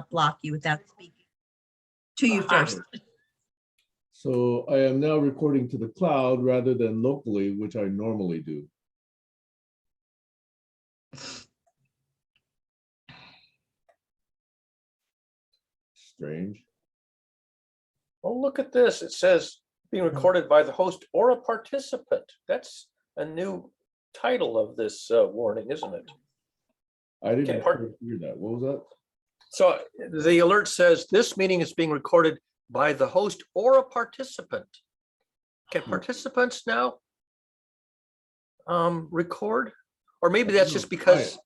block you without speaking to you first. So I am now recording to the cloud rather than locally, which I normally do. Strange. Oh, look at this. It says being recorded by the host or a participant. That's a new title of this warning, isn't it? I didn't Okay, hear that. What was that? So the alert says this meeting is being recorded by the host or a participant. Can participants now record? Or maybe that's just because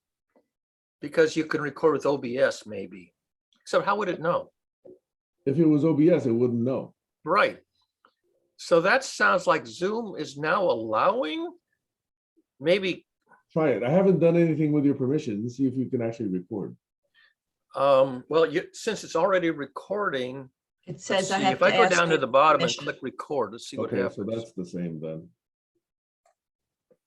you can record with OBS, maybe. So how would it know? If it was OBS, it wouldn't know. Right. So that sounds like Zoom is now allowing, maybe. Try it. I haven't done anything with your permission. See if you can actually record. Well, since it's already recording, It says I see, have if to I go ask down to you the bottom and permission. click record, let's see what Okay, happens. so that's the same then.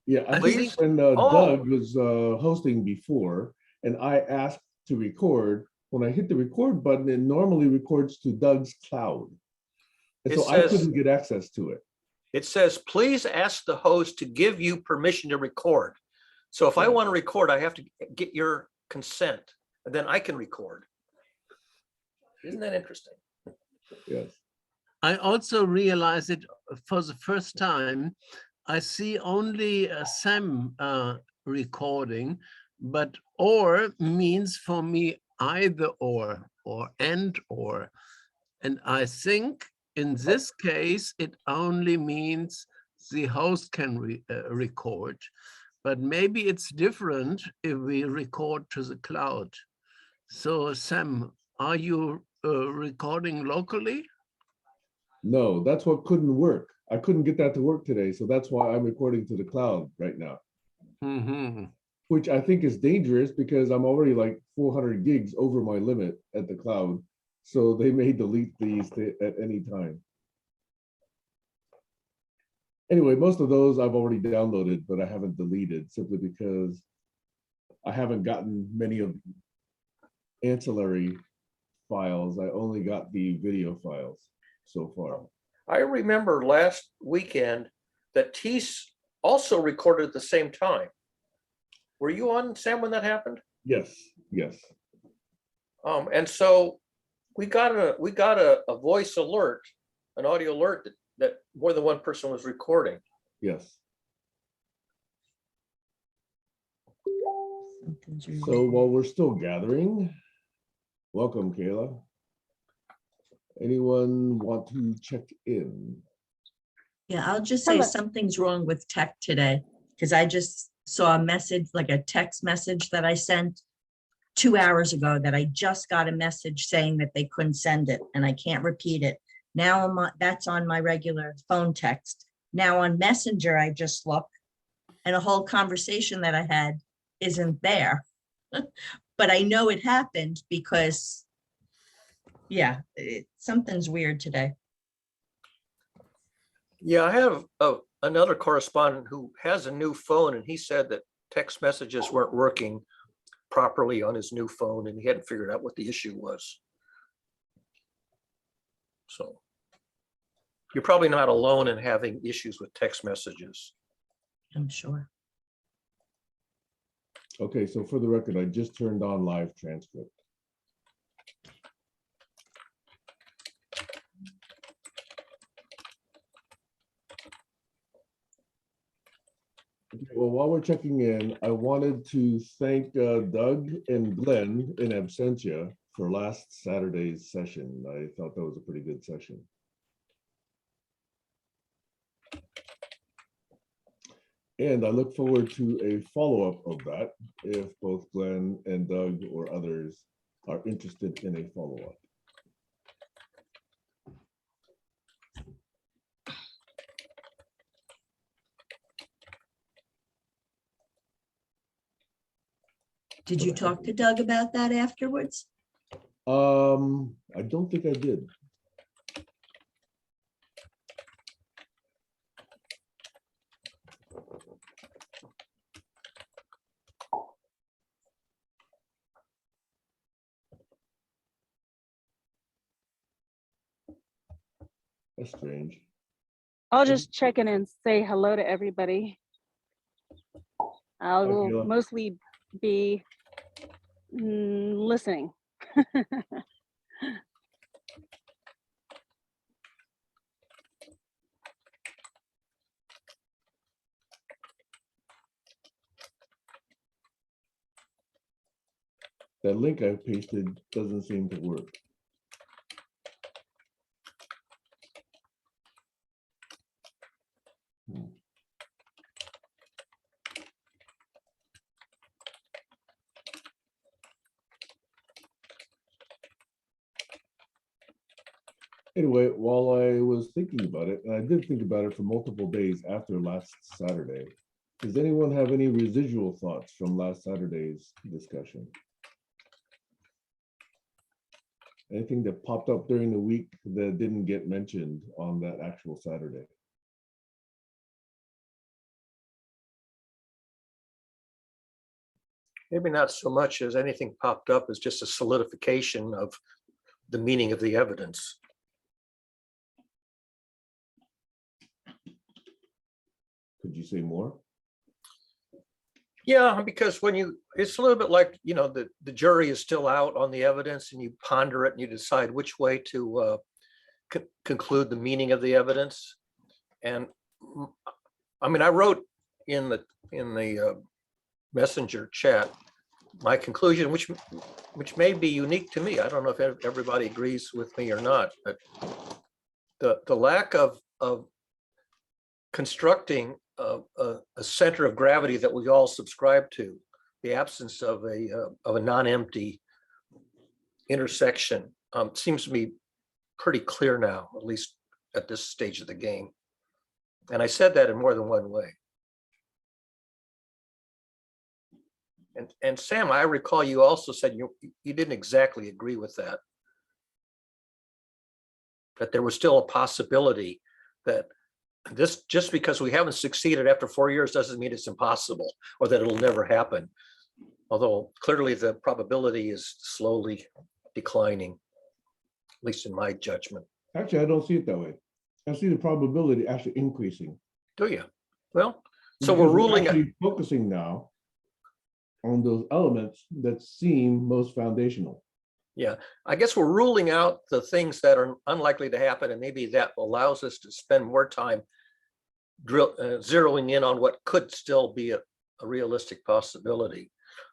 Yeah, I Please? think when Oh. Doug was hosting before, and I asked to record, when I hit the record button, it normally records to Doug's cloud. And It so I says- couldn't get access to it. It says, please ask the host to give you permission to record. So if I Yeah. want to record, I have to get your consent, and then I can record. Isn't that interesting? Yes. I also realized it for the first time. I see only Sam recording, but or means for me either or and or. And I think in this case, it only means the host can record, but maybe it's different if we record to the cloud. So Sam, are you recording locally? No, that's what couldn't work. I couldn't get that to work today. So that's why I'm recording to the cloud right now. Mm-hmm. Which I think is dangerous because I'm already like 400 gigs over my limit at the cloud. So they may delete these at any time. Anyway, most of those I've already downloaded, but I haven't deleted simply because I haven't gotten many of the ancillary files. I only got the video files so far. I remember last weekend that Tees also recorded at the same time. Were you on, Sam, when that happened? Yes, yes. And so we got a voice alert, an audio alert that more than one person was recording. Yes. Something's really- So while we're still gathering, welcome, Kayla. Anyone want to check in? Yeah, I'll just say something's wrong with tech today, because I just saw a message, like a text message that I sent 2 hours ago that I just got a message saying that they couldn't send it and I can't repeat it. Now that's on my regular phone text. Now on Messenger, I just look and a whole conversation that I had isn't there. But I know it happened because, yeah, something's weird today. Yeah, I have another correspondent who has a new phone, and he said that text messages weren't working properly on his new phone, and he hadn't figured out what the issue was. So you're probably not alone in having issues with text messages. I'm sure. Okay, so for the record, I just turned on live transcript. Okay, well, while we're checking in, I wanted to thank Doug and Glenn in absentia for last Saturday's session. I thought that was a pretty good session. And I look forward to a follow-up of that if both Glenn and Doug or others are interested in a follow-up. Did you talk to Doug about that afterwards? I don't think I did. That's strange. I'll just check in and say hello to everybody. I Hi, will Kayla. mostly be listening. That link I pasted doesn't seem to work. Anyway, while I was thinking about it, and I did think about it for multiple days after last Saturday, does anyone have any residual thoughts from last Saturday's discussion? Anything that popped up during the week that didn't get mentioned on that actual Saturday? Maybe not so much as anything popped up as just a solidification of the meaning of the evidence. Could you say more? Yeah, because when it's a little bit like, the jury is still out on the evidence and you ponder it and you decide which way to conclude the meaning of the evidence. And I mean, I wrote in the messenger chat my conclusion, which may be unique to me. I don't know if everybody agrees with me or not, but the lack of constructing a center of gravity that we all subscribe to, the absence of a non-empty intersection seems to be pretty clear now, at least at this stage of the game. And I said that in more than one way. And Sam, I recall you also said you didn't exactly agree with that there was still a possibility that this, just because we haven't succeeded after 4 years doesn't mean it's impossible or that it'll never happen. Although clearly the probability is slowly declining, at least in my judgment. Actually, I don't see it that way. I see the probability actually increasing. Do you? Well, so Because we're ruling actually focusing now on those elements that seem most foundational. Yeah, I guess we're ruling out the things that are unlikely to happen, and maybe that allows us to spend more time zeroing in on what could still be a realistic possibility.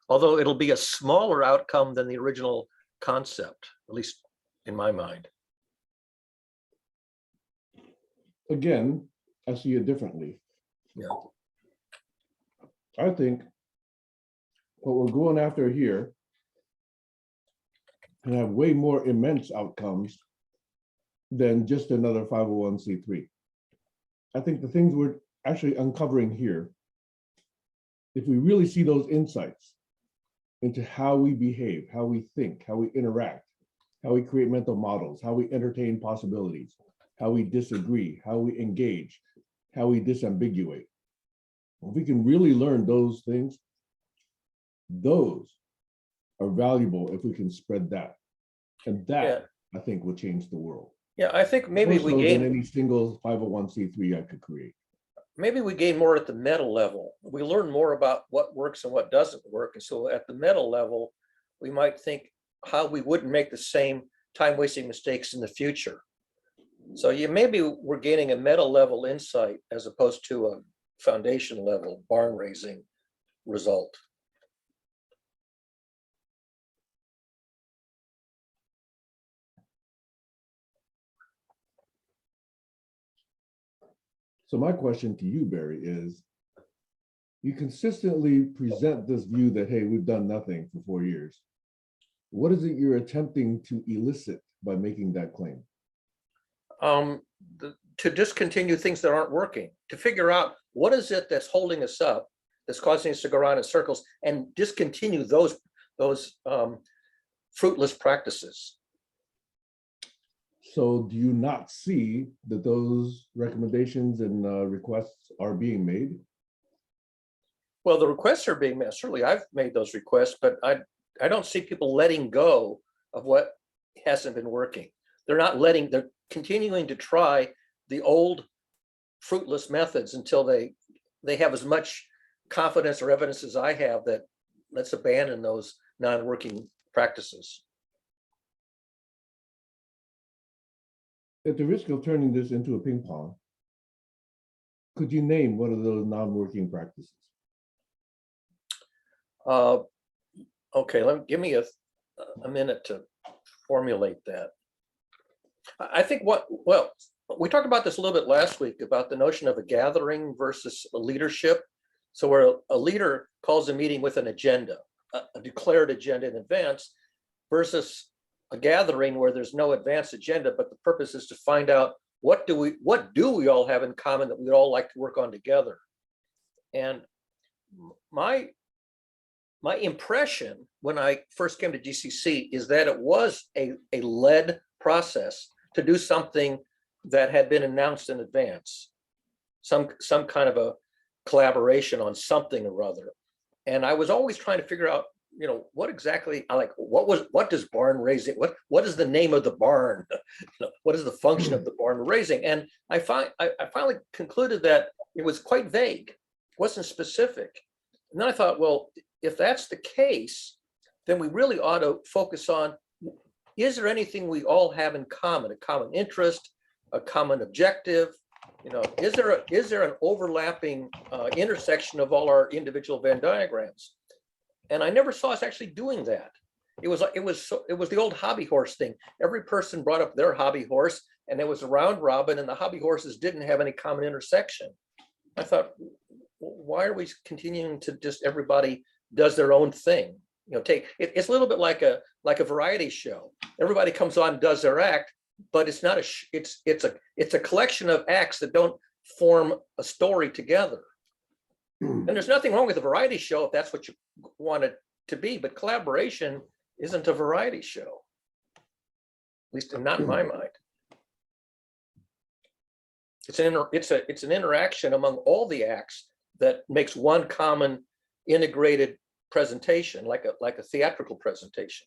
Although it'll be a smaller outcome than the original concept, at least in my mind. Again, I see it differently. Yeah. I think what we're going after here can have way more immense outcomes than just another 501c3. I think the things we're actually uncovering here, if we really see those insights into how we behave, how we think, how we interact, how we create mental models, how we entertain possibilities, how we disagree, how we engage, how we disambiguate. If we can really learn those things, those are valuable if we can spread that. And that, I think, will change the world. Yeah, I think maybe More we so gain than any single 501c3 I could create. maybe we gain more at the meta level. We learn more about what works and what doesn't work. And so at the meta level, we might think how we wouldn't make the same time-wasting mistakes in the future. So maybe we're gaining a meta level insight as opposed to a foundation level barn raising result. So my question to you, Barry, is you consistently present this view that, hey, we've done nothing for 4 years. What is it you're attempting to elicit by making that claim? To discontinue things that aren't working, to figure out what is it that's holding us up, that's causing us to go around in circles, and discontinue those fruitless practices. So do you not see that those recommendations and requests are being made? Well, the requests are being made. Certainly I've made those requests, but I don't see people letting go of what hasn't been working. They're continuing to try the old fruitless methods until they have as much confidence or evidence as I have that let's abandon those non-working practices. At the risk of turning this into a ping pong, could you name one of those non-working practices? Okay, give me a minute to formulate that. I think we talked about this a little bit last week about the notion of a gathering versus a leadership. So where a leader calls a meeting with an agenda, a declared agenda in advance, versus a gathering where there's no advanced agenda, but the purpose is to find out what do we all have in common that we'd all like to work on together. And my impression when I first came to GCC is that it was a led process to do something that had been announced in advance, some kind of a collaboration on something or other. And I was always trying to figure out, what exactly what does barn raising, what is the name of the barn? What is the function of the barn raising? And I finally concluded that it was quite vague, wasn't specific. And then I thought, well, if that's the case, then we really ought to focus on, is there anything we all have in common, a common interest, a common objective? Is there an overlapping intersection of all our individual Venn diagrams? And I never saw us actually doing that. It was the old hobby horse thing. Every person brought up their hobby horse, and it was a round robin, and the hobby horses didn't have any common intersection. I thought, why are we continuing to just everybody does their own thing? It's a little bit like a variety show. Everybody comes on, does their act, but it's not it's a collection of acts that don't form a story together. And there's nothing wrong with a variety show if that's what you want it to be, but collaboration isn't a variety show, at least not in my mind. It's an interaction among all the acts that makes one common integrated presentation, like a theatrical presentation.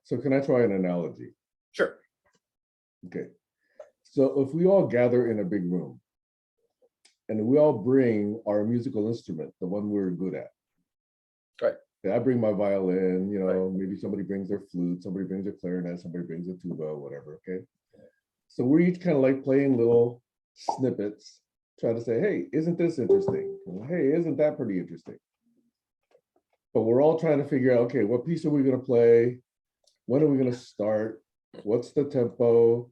So can I try an analogy? Sure. Okay. So if we all gather in a big room and we all bring our musical instrument, the one we're good at. Right. Yeah, I bring my violin, Right. Maybe somebody brings their flute, somebody brings a clarinet, somebody brings a tuba, whatever, okay? So we're each kind of like playing little snippets, trying to say, hey, isn't this interesting? Hey, isn't that pretty interesting? But we're all trying to figure out, okay, what piece are we gonna play? When are we gonna start? What's the tempo?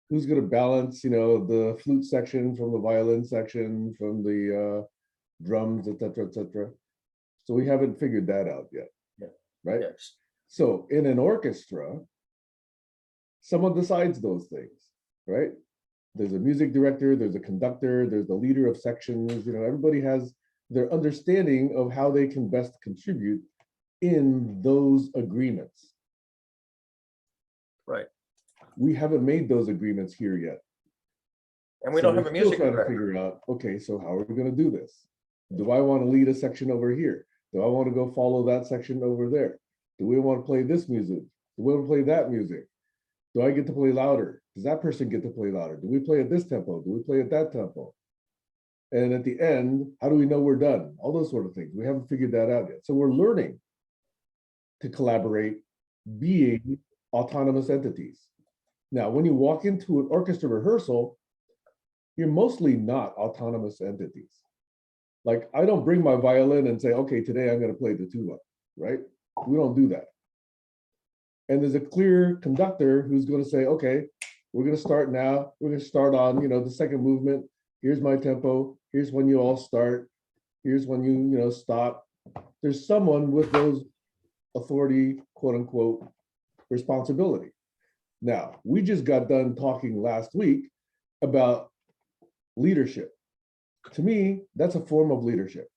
Who's gonna balance, the flute section from the violin section, from the drums, et cetera, et cetera. So we haven't figured that out yet, Yeah. right? Yes. So in an orchestra, someone decides those things, right? There's a music director, there's a conductor, there's the leader of sections, everybody has their understanding of how they can best contribute in those agreements. Right. We haven't made those agreements here yet. And we So don't have we're a still music trying to director. figure out, okay, so how are we going to do this? Do I want to lead a section over here? Do I want to go follow that section over there? Do we want to play this music? Do we want to play that music? Do I get to play louder? Does that person get to play louder? Do we play at this tempo? Do we play at that tempo? And at the end, how do we know we're done? All those sort of things. We haven't figured that out yet. So we're learning to collaborate, being autonomous entities. Now, when you walk into an orchestra rehearsal, you're mostly not autonomous entities. Like, I don't bring my violin and say, okay, today I'm going to play the tuba, right? We don't do that. And there's a clear conductor who's going to say, okay, we're going to start now. We're going to start on, the second movement. Here's my tempo. Here's when you all start. Here's when you, stop. There's someone with those authority, quote unquote, responsibility. Now, we just got done talking last week about leadership. To me, that's a form of leadership.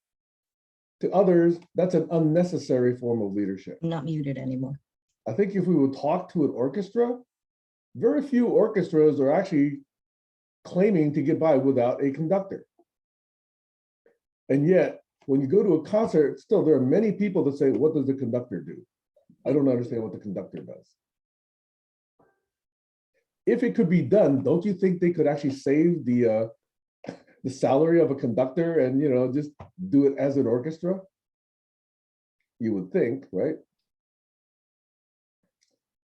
To others, that's an unnecessary form of leadership. I'm not muted anymore. I think if we would talk to an orchestra, very few orchestras are actually claiming to get by without a conductor. And yet, when you go to a concert, still there are many people that say, what does the conductor do? I don't understand what the conductor does. if it could be done, don't you think they could actually save the salary of a conductor and, just do it as an orchestra? You would think, right?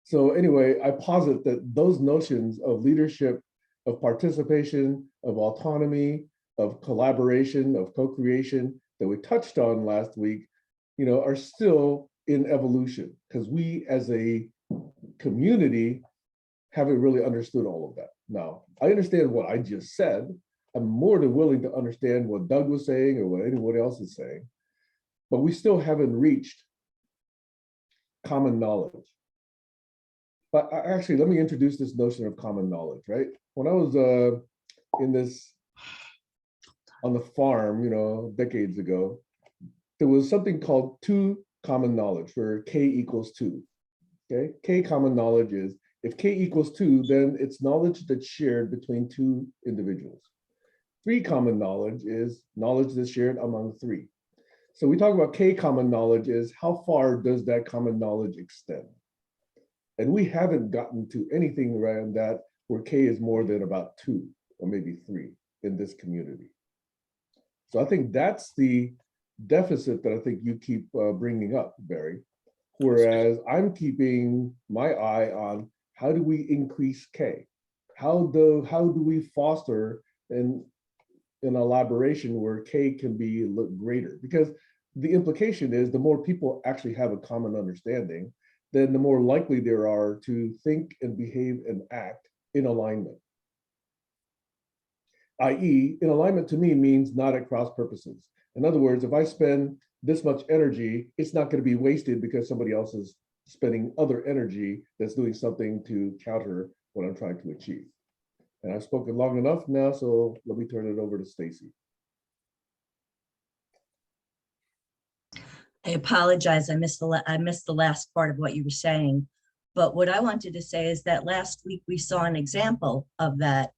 So anyway, I posit that those notions of leadership, of participation, of autonomy, of collaboration, of co-creation that we touched on last week, are still in evolution, because we as a community haven't really understood all of that. Now, I understand what I just said. I'm more than willing to understand what Doug was saying or what anyone else is saying, but we still haven't reached common knowledge. But actually, let me introduce this notion of common knowledge, right? When I was on the farm, decades ago, there was something called 2 common knowledge, where K equals 2. Okay, K common knowledge is, if K equals 2, then it's knowledge that's shared between 2 individuals. 3 common knowledge is knowledge that's shared among 3. So we talk about K common knowledge is, how far does that common knowledge extend? And we haven't gotten to anything around that where K is more than about 2 or maybe 3 in this community. So I think that's the deficit that I think you keep bringing up, Barry. Whereas I'm keeping my eye on, how do we increase K? How do we foster an elaboration where K can be greater? Because the implication is, the more people actually have a common understanding, then the more likely there are to think and behave and act in alignment. i.e., in alignment to me means not at cross purposes. In other words, if I spend this much energy, it's not going to be wasted because somebody else is spending other energy that's doing something to counter what I'm trying to achieve. And I've spoken long enough now, so let me turn it over to Stacy. I apologize. I missed the last part of what you were saying. But what I wanted to say is that last week we saw an example of that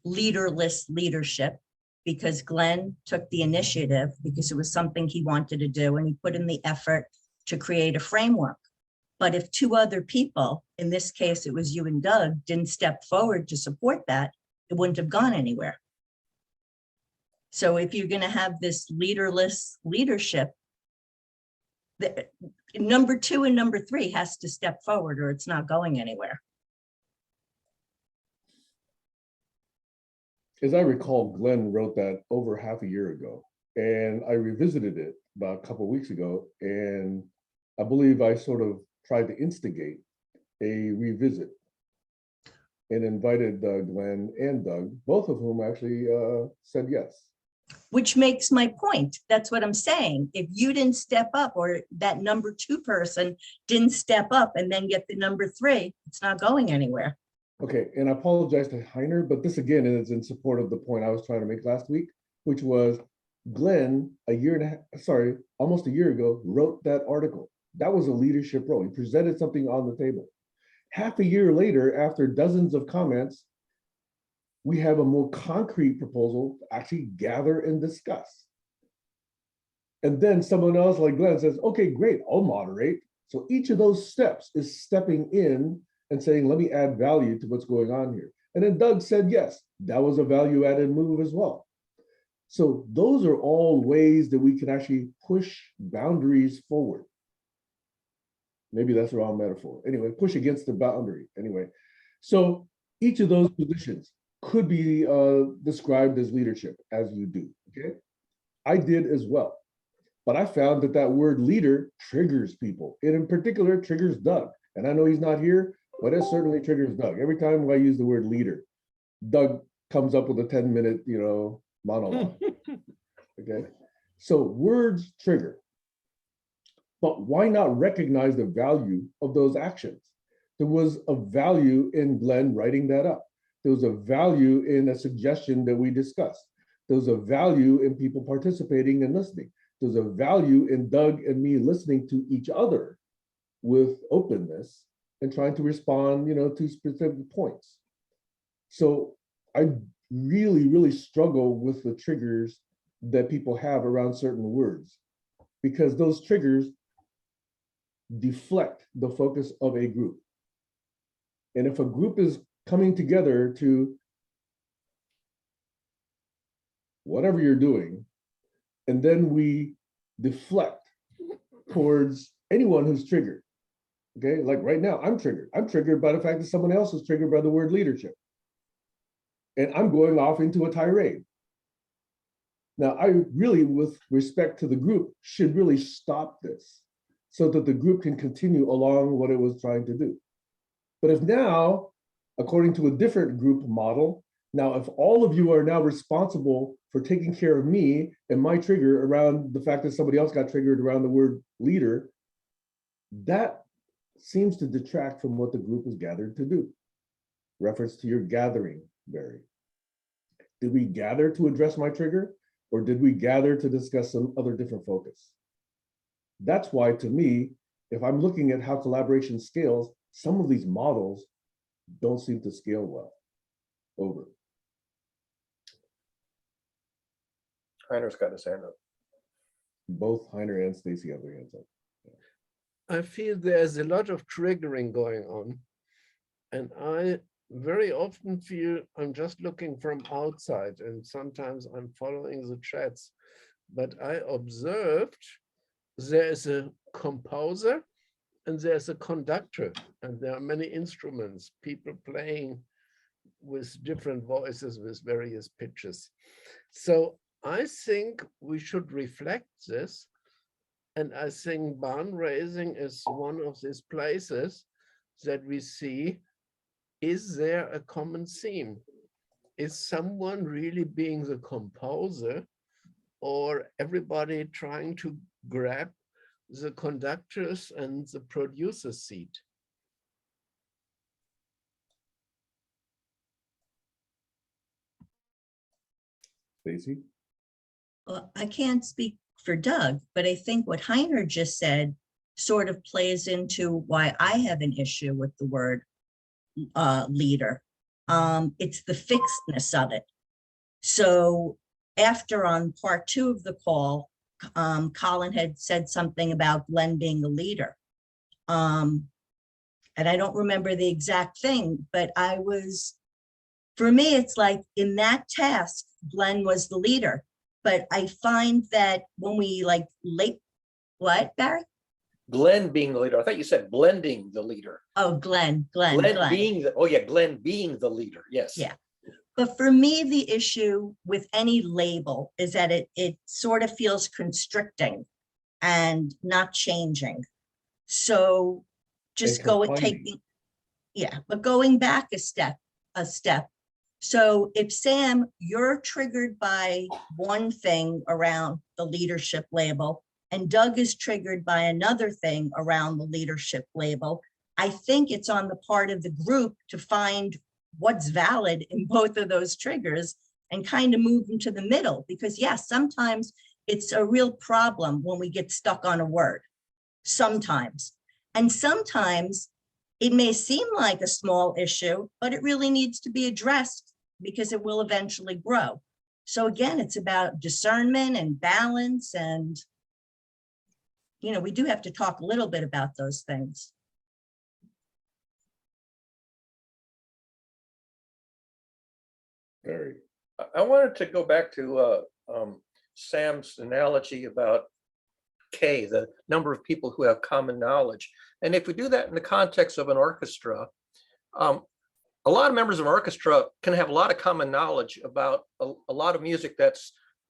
leaderless leadership, because Glenn took the initiative because it was something he wanted to do, and he put in the effort to create a framework. But if 2 other people, in this case, it was you and Doug, didn't step forward to support that, it wouldn't have gone anywhere. So if you're going to have this leaderless leadership, number 2 and number 3 has to step forward, or it's not going anywhere. As I recall, Glenn wrote that over half a year ago, and I revisited it about a couple of weeks ago, and I believe I sort of tried to instigate a revisit and invited Glenn and Doug, both of whom actually said yes. Which makes my point. That's what I'm saying. If you didn't step up, or that number 2 person didn't step up and then get the number 3, it's not going anywhere. Okay, and I apologize to Heiner, but this again is in support of the point I was trying to make last week, which was Glenn, almost a year ago, wrote that article. That was a leadership role. He presented something on the table. Half a year later, after dozens of comments, we have a more concrete proposal to actually gather and discuss. And then someone else like Glenn says, okay, great, I'll moderate. So each of those steps is stepping in and saying, let me add value to what's going on here. And then Doug said, yes, that was a value added move as well. So those are all ways that we can actually push boundaries forward. Maybe that's the wrong metaphor. Anyway, push against the boundary. Anyway, so each of those positions could be described as leadership, as you do, okay? I did as well. But I found that that word leader triggers people. It in particular triggers Doug. And I know he's not here, but it certainly triggers Doug. Every time I use the word leader, Doug comes up with a 10-minute, monologue. Okay, so words trigger. But why not recognize the value of those actions? There was a value in Glenn writing that up. There was a value in a suggestion that we discussed. There was a value in people participating and listening. There's a value in Doug and me listening to each other with openness and trying to respond, to specific points. So I really, really struggle with the triggers that people have around certain words, because those triggers deflect the focus of a group. And if a group is coming together to whatever you're doing, and then we deflect towards anyone who's triggered. Okay, like right now, I'm triggered. I'm triggered by the fact that someone else is triggered by the word leadership. And I'm going off into a tirade. Now, I really, with respect to the group, should really stop this so that the group can continue along what it was trying to do. But if now, according to a different group model, now if all of you are now responsible for taking care of me and my trigger around the fact that somebody else got triggered around the word leader, that seems to detract from what the group was gathered to do. Reference to your gathering, Barry. Did we gather to address my trigger, or did we gather to discuss some other different focus? That's why, to me, if I'm looking at how collaboration scales, some of these models don't seem to scale well. Over. Heiner's got his hand up. Both Heiner and Stacy have their hands up. I feel there's a lot of triggering going on. And I very often feel I'm just looking from outside, and sometimes I'm following the chats. But I observed there is a composer and there's a conductor, and there are many instruments, people playing with different voices with various pitches. So I think we should reflect this. And I think barn raising is one of these places that we see, is there a common theme? Is someone really being the composer, or everybody trying to grab the conductors and the producer's seat? Stacy? Well, I can't speak for Doug, but I think what Heiner just said sort of plays into why I have an issue with the word leader. It's the fixedness of it. So after on part 2 of the call, Colin had said something about Glenn being a leader. And I don't remember the exact thing, but for me, it's like in that task, Glenn was the leader. But I find that when we what, Barry? Glenn being the leader. I thought you said blending the leader. Oh, Glenn. Being the, Glenn being the leader. Yes. Yeah. But for me, the issue with any label is that it sort of feels constricting and not changing. So just taking back a step. So if Sam, you're triggered by one thing around the leadership label, and Doug is triggered by another thing around the leadership label, I think it's on the part of the group to find what's valid in both of those triggers and kind of move them to the middle. Because yes, sometimes it's a real problem when we get stuck on a word, sometimes. And sometimes it may seem like a small issue, but it really needs to be addressed because it will eventually grow. So again, it's about discernment and balance, and we do have to talk a little bit about those things. Barry. I wanted to go back to Sam's analogy about K, the number of people who have common knowledge. And if we do that in the context of an orchestra, a lot of members of an orchestra can have a lot of common knowledge about a lot of music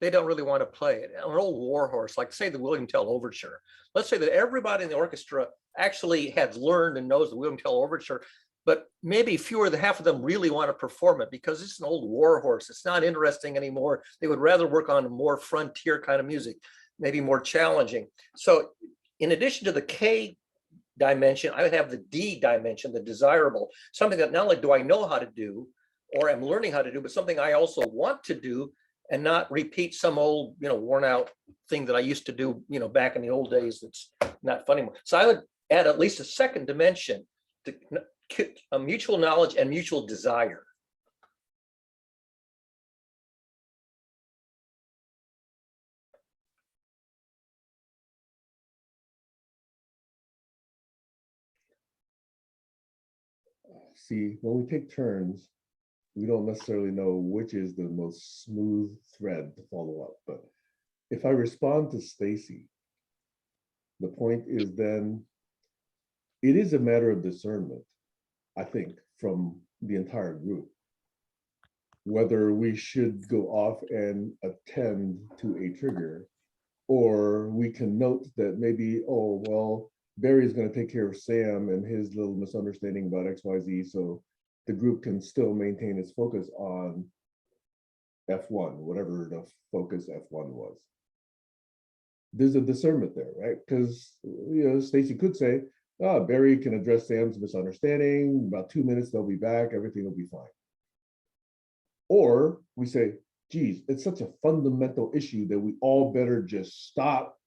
they don't really want to play it. An old war horse, like say the William Tell Overture. Let's say that everybody in the orchestra actually has learned and knows the William Tell Overture, but maybe fewer than half of them really want to perform it because it's an old war horse. It's not interesting anymore. They would rather work on more frontier kind of music, maybe more challenging. So in addition to the K dimension, I would have the D dimension, the desirable, something that not only do I know how to do or I'm learning how to do, but something I also want to do and not repeat some old, worn out thing that I used to do, back in the old days. That's not fun anymore. So I would add at least a second dimension to a mutual knowledge and mutual desire. See, when we take turns, we don't necessarily know which is the most smooth thread to follow up. But if I respond to Stacy, the point is then it is a matter of discernment, I think, from the entire group, whether we should go off and attend to a trigger, or we can note that maybe, oh, well, Barry's going to take care of Sam and his little misunderstanding about XYZ, so the group can still maintain its focus on F1, whatever the focus F1 was. There's a discernment there, right? Because, you know, Stacy could say, oh, Barry can address Sam's misunderstanding, about 2 minutes, they'll be back, everything will be fine. Or we say, geez, it's such a fundamental issue that we all better just stop,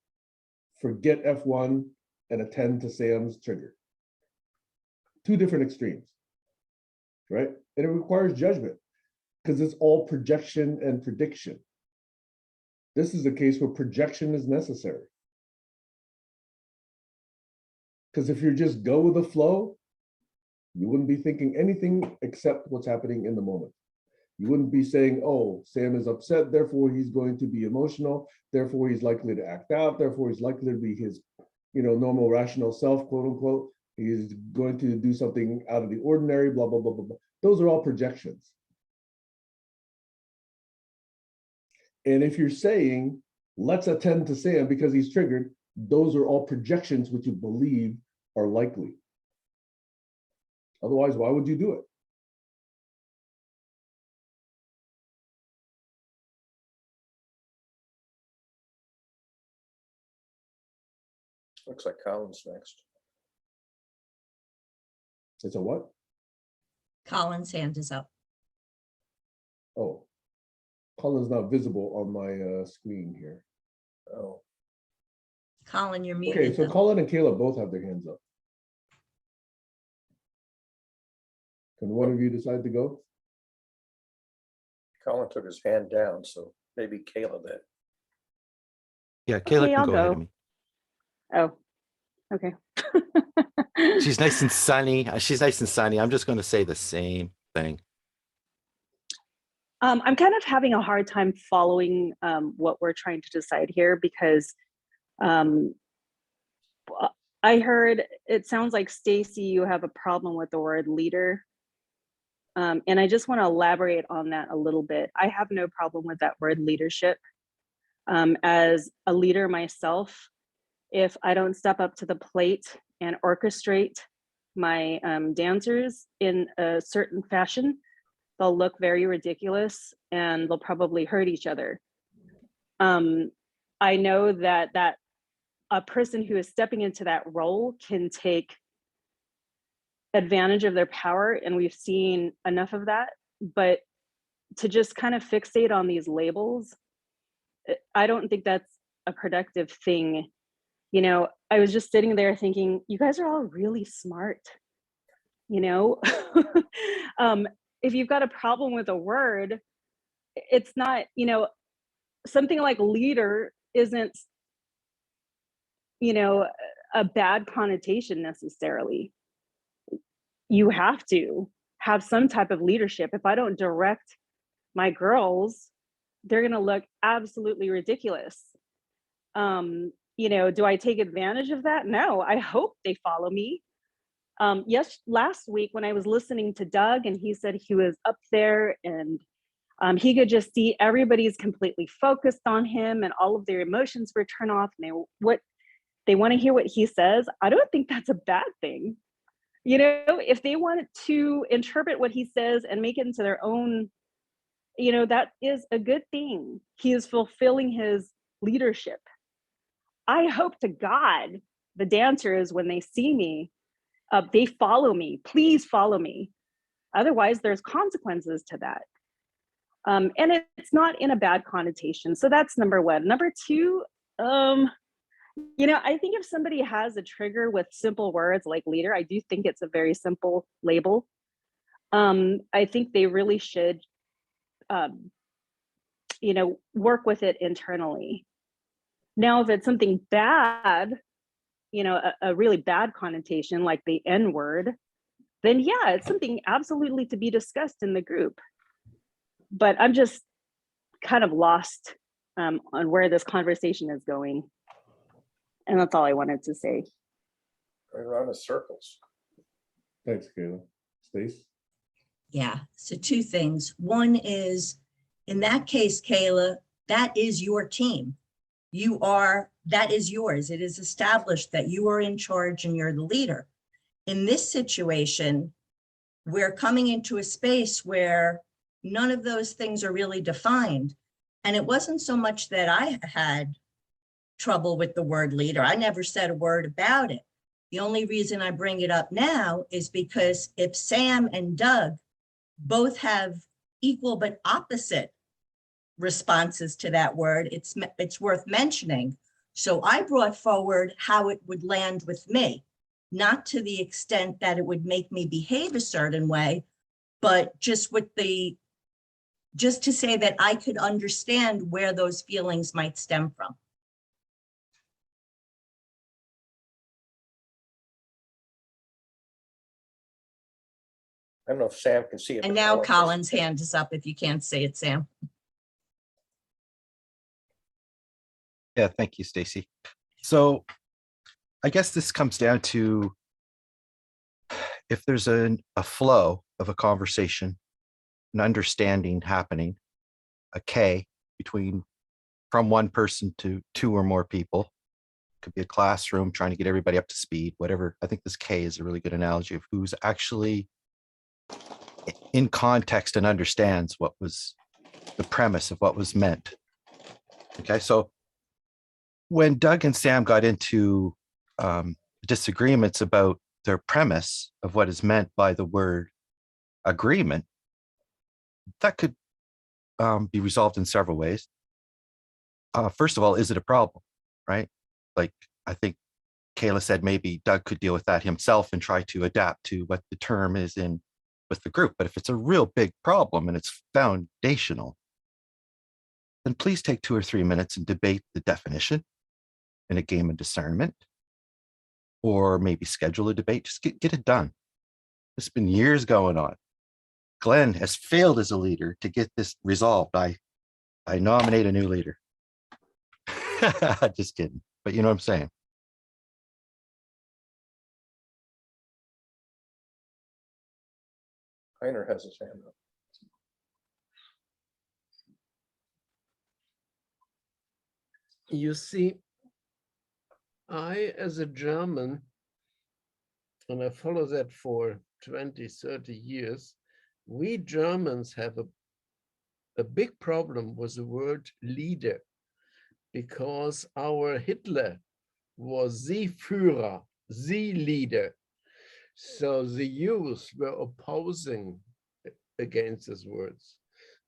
forget F1, and attend to Sam's trigger. Two different extremes, right? And it requires judgment because it's all projection and prediction. This is a case where projection is necessary. Because if you just go with the flow, you wouldn't be thinking anything except what's happening in the moment. You wouldn't be saying, oh, Sam is upset, therefore he's going to be emotional, therefore he's likely to act out, therefore he's likely to be his, you know, normal rational self, quote unquote. He's going to do something out of the ordinary, blah, blah, blah, blah, blah. Those are all projections. And if you're saying, let's attend to Sam because he's triggered, those are all projections which you believe are likely. Otherwise, why would you do it? Looks like Colin's next. It's a what? Colin's hand is up. Oh, Colin's not visible on my screen here. Oh, Colin, you're Okay, muted. so though. Colin and Caleb both have their hands up. Can one of you decide to go? Colin took his hand down, so maybe Caleb did. Yeah, Kayla Okay, can I'll go ahead go. of me. Oh, okay. She's nice and sunny. She's nice and sunny. I'm just going to say the same thing. I'm kind of having a hard time following what we're trying to decide here because I heard it sounds like Stacy, you have a problem with the word leader. And I just want to elaborate on that a little bit. I have no problem with that word leadership. As a leader myself, if I don't step up to the plate and orchestrate my dancers in a certain fashion, they'll look very ridiculous and they'll probably hurt each other. I know that a person who is stepping into that role can take advantage of their power, and we've seen enough of that, but to just kind of fixate on these labels, I don't think that's a productive thing. You know, I was just sitting there thinking, you guys are all really smart, you know? If you've got a problem with a word, it's not, you know, something like leader isn't, you know, a bad connotation necessarily. You have to have some type of leadership. If I don't direct my girls, they're going to look absolutely ridiculous. You know, do I take advantage of that? No, I hope they follow me. Yes, last week when I was listening to Doug and he said he was up there and he could just see everybody's completely focused on him and all of their emotions were turned off and they want to hear what he says. I don't think that's a bad thing. You know, if they want to interpret what he says and make it into their own, you know, that is a good thing. He is fulfilling his leadership. I hope to God the dancers, when they see me, they follow me. Please follow me. Otherwise, there's consequences to that. And it's not in a bad connotation. So that's number one. Number two, you know, I think if somebody has a trigger with simple words like leader, I do think it's a very simple label. I think they really should, you know, work with it internally. Now, if it's something bad, you know, a really bad connotation like the N word, then yeah, it's something absolutely to be discussed in the group. But I'm just kind of lost on where this conversation is going. And that's all I wanted to say. Going around in circles. Thanks, Kayla. Stace? Yeah, so two things. One is, in that case, Kayla, that is your team. That is yours. It is established that you are in charge and you're the leader. In this situation, we're coming into a space where none of those things are really defined. And it wasn't so much that I had trouble with the word leader. I never said a word about it. The only reason I bring it up now is because if Sam and Doug both have equal but opposite responses to that word, it's worth mentioning. So I brought forward how it would land with me, not to the extent that it would make me behave a certain way, but just to say that I could understand where those feelings might stem from. I don't know if Sam can see it. And but now Colin- Colin's hand is up if you can't say it, Sam. Yeah, thank you, Stacy. So I guess this comes down to if there's a flow of a conversation, an understanding happening, a K from one person to two or more people. Could be a classroom trying to get everybody up to speed, whatever. I think this K is a really good analogy of who's actually in context and understands what was the premise of what was meant. Okay, so when Doug and Sam got into disagreements about their premise of what is meant by the word agreement, that could be resolved in several ways. First of all, is it a problem, right? Like, I think Kayla said maybe Doug could deal with that himself and try to adapt to what the term is in with the group. But if it's a real big problem and it's foundational, then please take 2 or 3 minutes and debate the definition in a game of discernment, or maybe schedule a debate. Just get it done. It's been years going on. Glenn has failed as a leader to get this resolved. I nominate a new leader. Just kidding. But you know what I'm saying? Heiner has his hand up. You see, I, as a German, and I follow that for 20, 30 years, we Germans have a big problem with the word leader, because our Hitler was the Führer, the leader. So the youth were opposing against these words,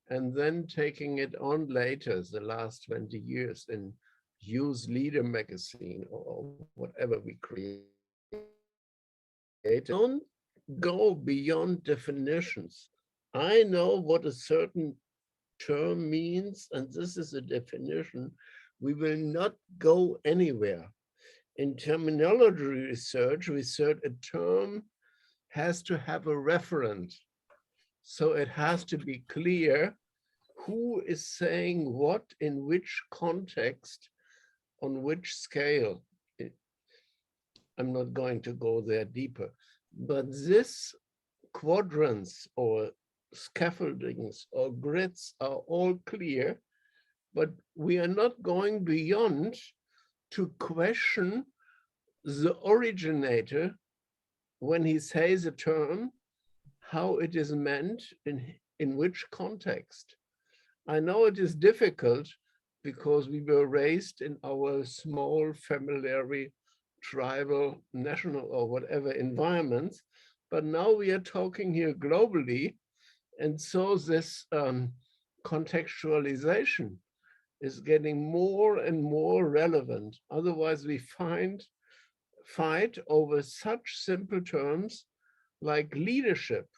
and then taking it on later, the last 20 years, in Youth Leader magazine or whatever we create. Don't go beyond definitions. I know what a certain term means, and this is a definition. We will not go anywhere. In terminology research, a term has to have a referent. So it has to be clear who is saying what in which context, on which scale. I'm not going to go there deeper, but this quadrants or scaffoldings or grids are all clear, but we are not going beyond to question the originator when he says a term, how it is meant, in which context. I know it is difficult because we were raised in our small familiar, tribal, national, or whatever environments, but now we are talking here globally, and so this contextualization is getting more and more relevant. Otherwise, we fight over such simple terms like leadership,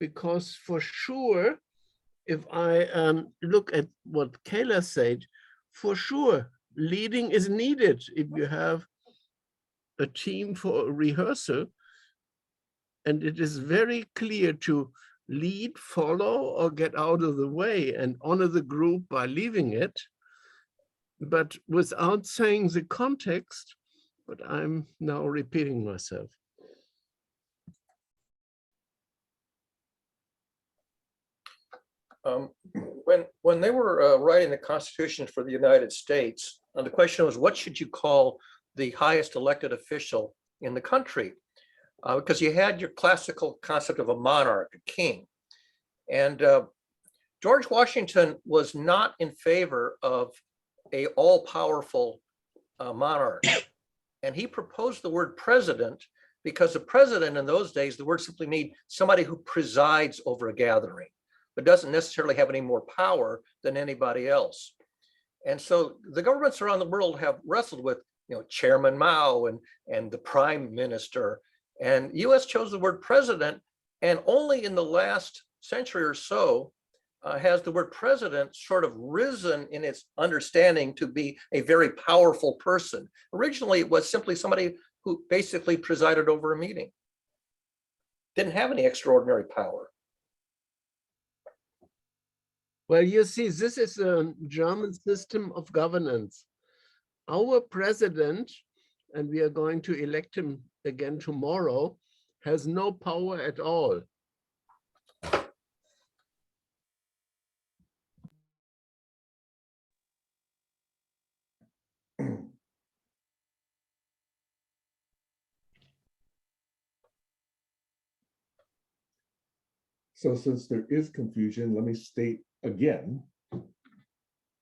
because for sure, if I look at what Kayla said, for sure, leading is needed. If you have a team for a rehearsal, And it is very clear to lead, follow, or get out of the way and honor the group by leaving it, but without saying the context. But I'm now repeating myself. When they were writing the Constitution for the United States, the question was, what should you call the highest elected official in the country? Because you had your classical concept of a monarch, a king. And George Washington was not in favor of a all-powerful monarch. And he proposed the word president because the president in those days, the word simply means somebody who presides over a gathering, but doesn't necessarily have any more power than anybody else. And so the governments around the world have wrestled with, Chairman Mao and the prime minister, and US chose the word president, and only in the last century or so has the word president sort of risen in its understanding to be a very powerful person. Originally, it was simply somebody who basically presided over a meeting. Didn't have any extraordinary power. Well, you see, this is a German system of governance. Our president, and we are going to elect him again tomorrow, has no power at all. So since there is confusion, let me state again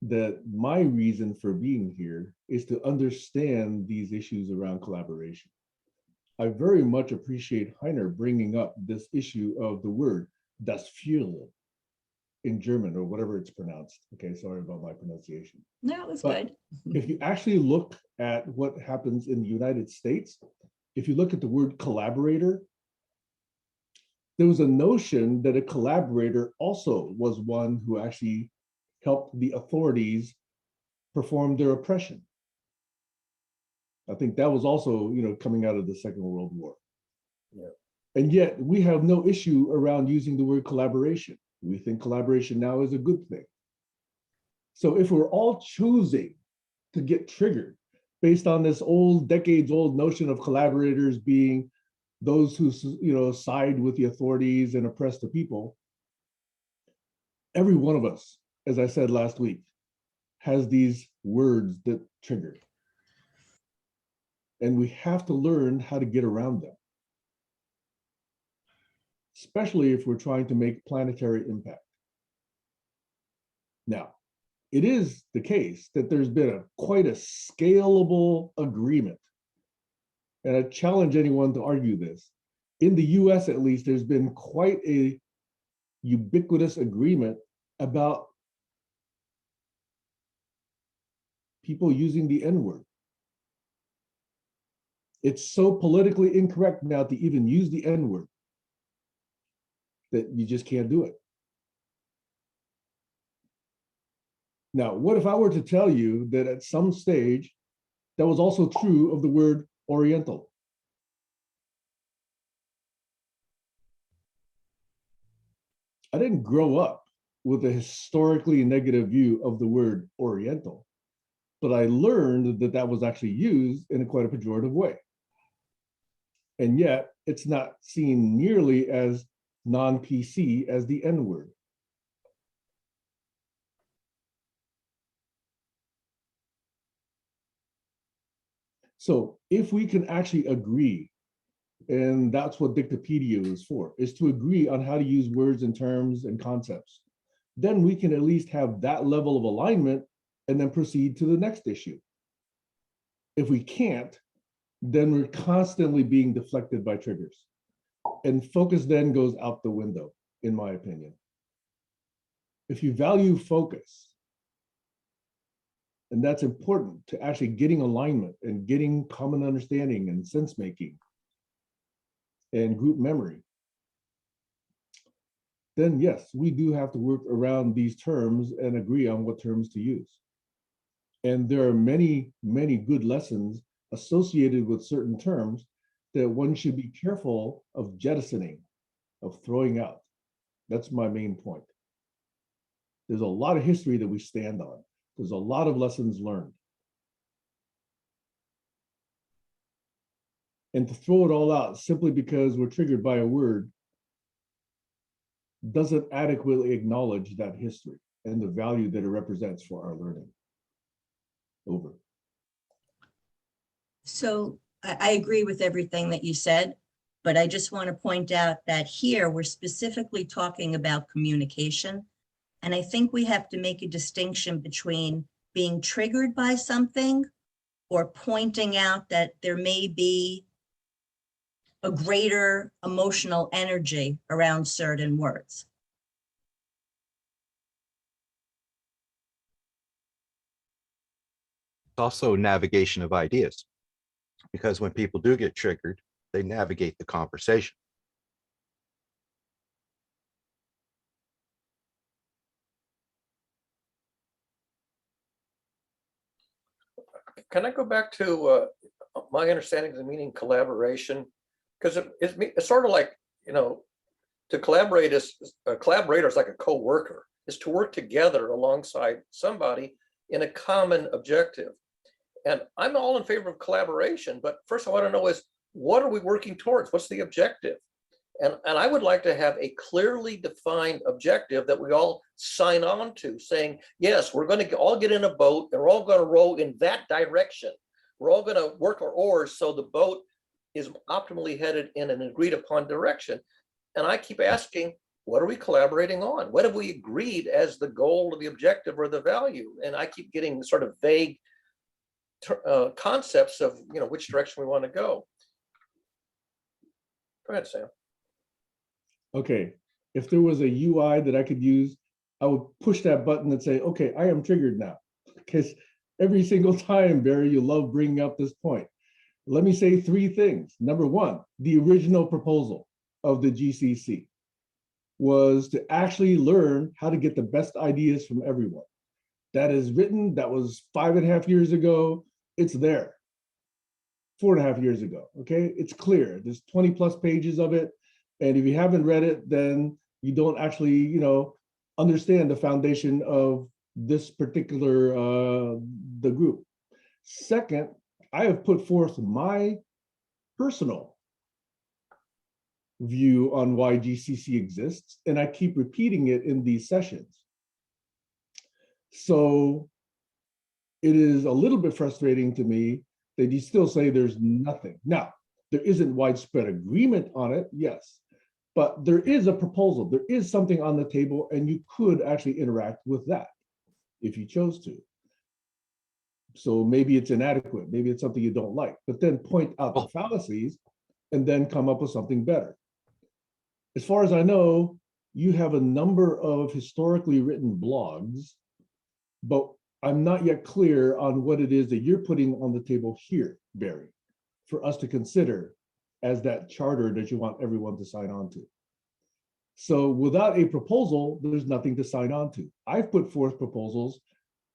that my reason for being here is to understand these issues around collaboration. I very much appreciate Heiner bringing up this issue of the word das Fühlen in German, or whatever it's pronounced. Okay, sorry about my pronunciation. No, it was But good. if you actually look at what happens in the United States, if you look at the word collaborator, there was a notion that a collaborator also was one who actually helped the authorities perform their oppression. I think that was also, coming out of the Second World War. Yeah. And yet we have no issue around using the word collaboration. We think collaboration now is a good thing. So if we're all choosing to get triggered based on this decades old notion of collaborators being those who, side with the authorities and oppress the people, every one of us, as I said last week, has these words that trigger. And we have to learn how to get around them, especially if we're trying to make planetary impact. Now, it is the case that there's been quite a scalable agreement, and I challenge anyone to argue this. In the US, at least, there's been quite a ubiquitous agreement about people using the N-word. It's so politically incorrect now to even use the N-word that you just can't do it. Now, what if I were to tell you that at some stage, that was also true of the word Oriental? I didn't grow up with a historically negative view of the word Oriental, but I learned that that was actually used in quite a pejorative way. And yet it's not seen nearly as non-PC as the N-word. So if we can actually agree, and that's what Dictopedia is for, is to agree on how to use words and terms and concepts, then we can at least have that level of alignment and then proceed to the next issue. If we can't, then we're constantly being deflected by triggers. And focus then goes out the window, in my opinion. If you value focus, and that's important to actually getting alignment and getting common understanding and sense making and group memory, then yes, we do have to work around these terms and agree on what terms to use. And there are many, many good lessons associated with certain terms that one should be careful of jettisoning, of throwing out. That's my main point. There's a lot of history that we stand on. There's a lot of lessons learned. And to throw it all out simply because we're triggered by a word doesn't adequately acknowledge that history and the value that it represents for our learning. Over. So I agree with everything that you said, but I just want to point out that here we're specifically talking about communication. And I think we have to make a distinction between being triggered by something or pointing out that there may be a greater emotional energy around certain words. It's also navigation of ideas, because when people do get triggered, they navigate the conversation. Can I go back to my understanding of the meaning collaboration? Because it's sort of like, you know, to collaborate is a collaborator is like a co-worker, is to work together alongside somebody in a common objective. And I'm all in favor of collaboration, but first I want to know is, what are we working towards? What's the objective? And I would like to have a clearly defined objective that we all sign on to, saying, yes, we're going to all get in a boat and we're all going to row in that direction. We're all going to work our oars so the boat is optimally headed in an agreed upon direction. And I keep asking, what are we collaborating on? What have we agreed as the goal or the objective or the value? And I keep getting sort of vague concepts of, you know, which direction we want to go. Go ahead, Sam. Okay, if there was a UI that I could use, I would push that button and say, okay, I am triggered now. Because every single time, Barry, you love bringing up this point. Let me say three things. Number one, the original proposal of the GCC was to actually learn how to get the best ideas from everyone. That is written, that was 5.5 years ago. It's there. 4.5 years ago, okay? It's clear. There's 20+ pages of it. And if you haven't read it, then you don't actually, you know, understand the foundation of this particular, the group. Second, I have put forth my personal view on why GCC exists, and I keep repeating it in these sessions. So it is a little bit frustrating to me that you still say there's nothing. Now, there isn't widespread agreement on it, yes, but there is a proposal. There is something on the table, and you could actually interact with that if you chose to. So maybe it's inadequate, maybe it's something you don't like, but then point out the fallacies and then come up with something better. As far as I know, you have a number of historically written blogs, but I'm not yet clear on what it is that you're putting on the table here, Barry, for us to consider as that charter that you want everyone to sign on to. So without a proposal, there's nothing to sign on to. I've put forth proposals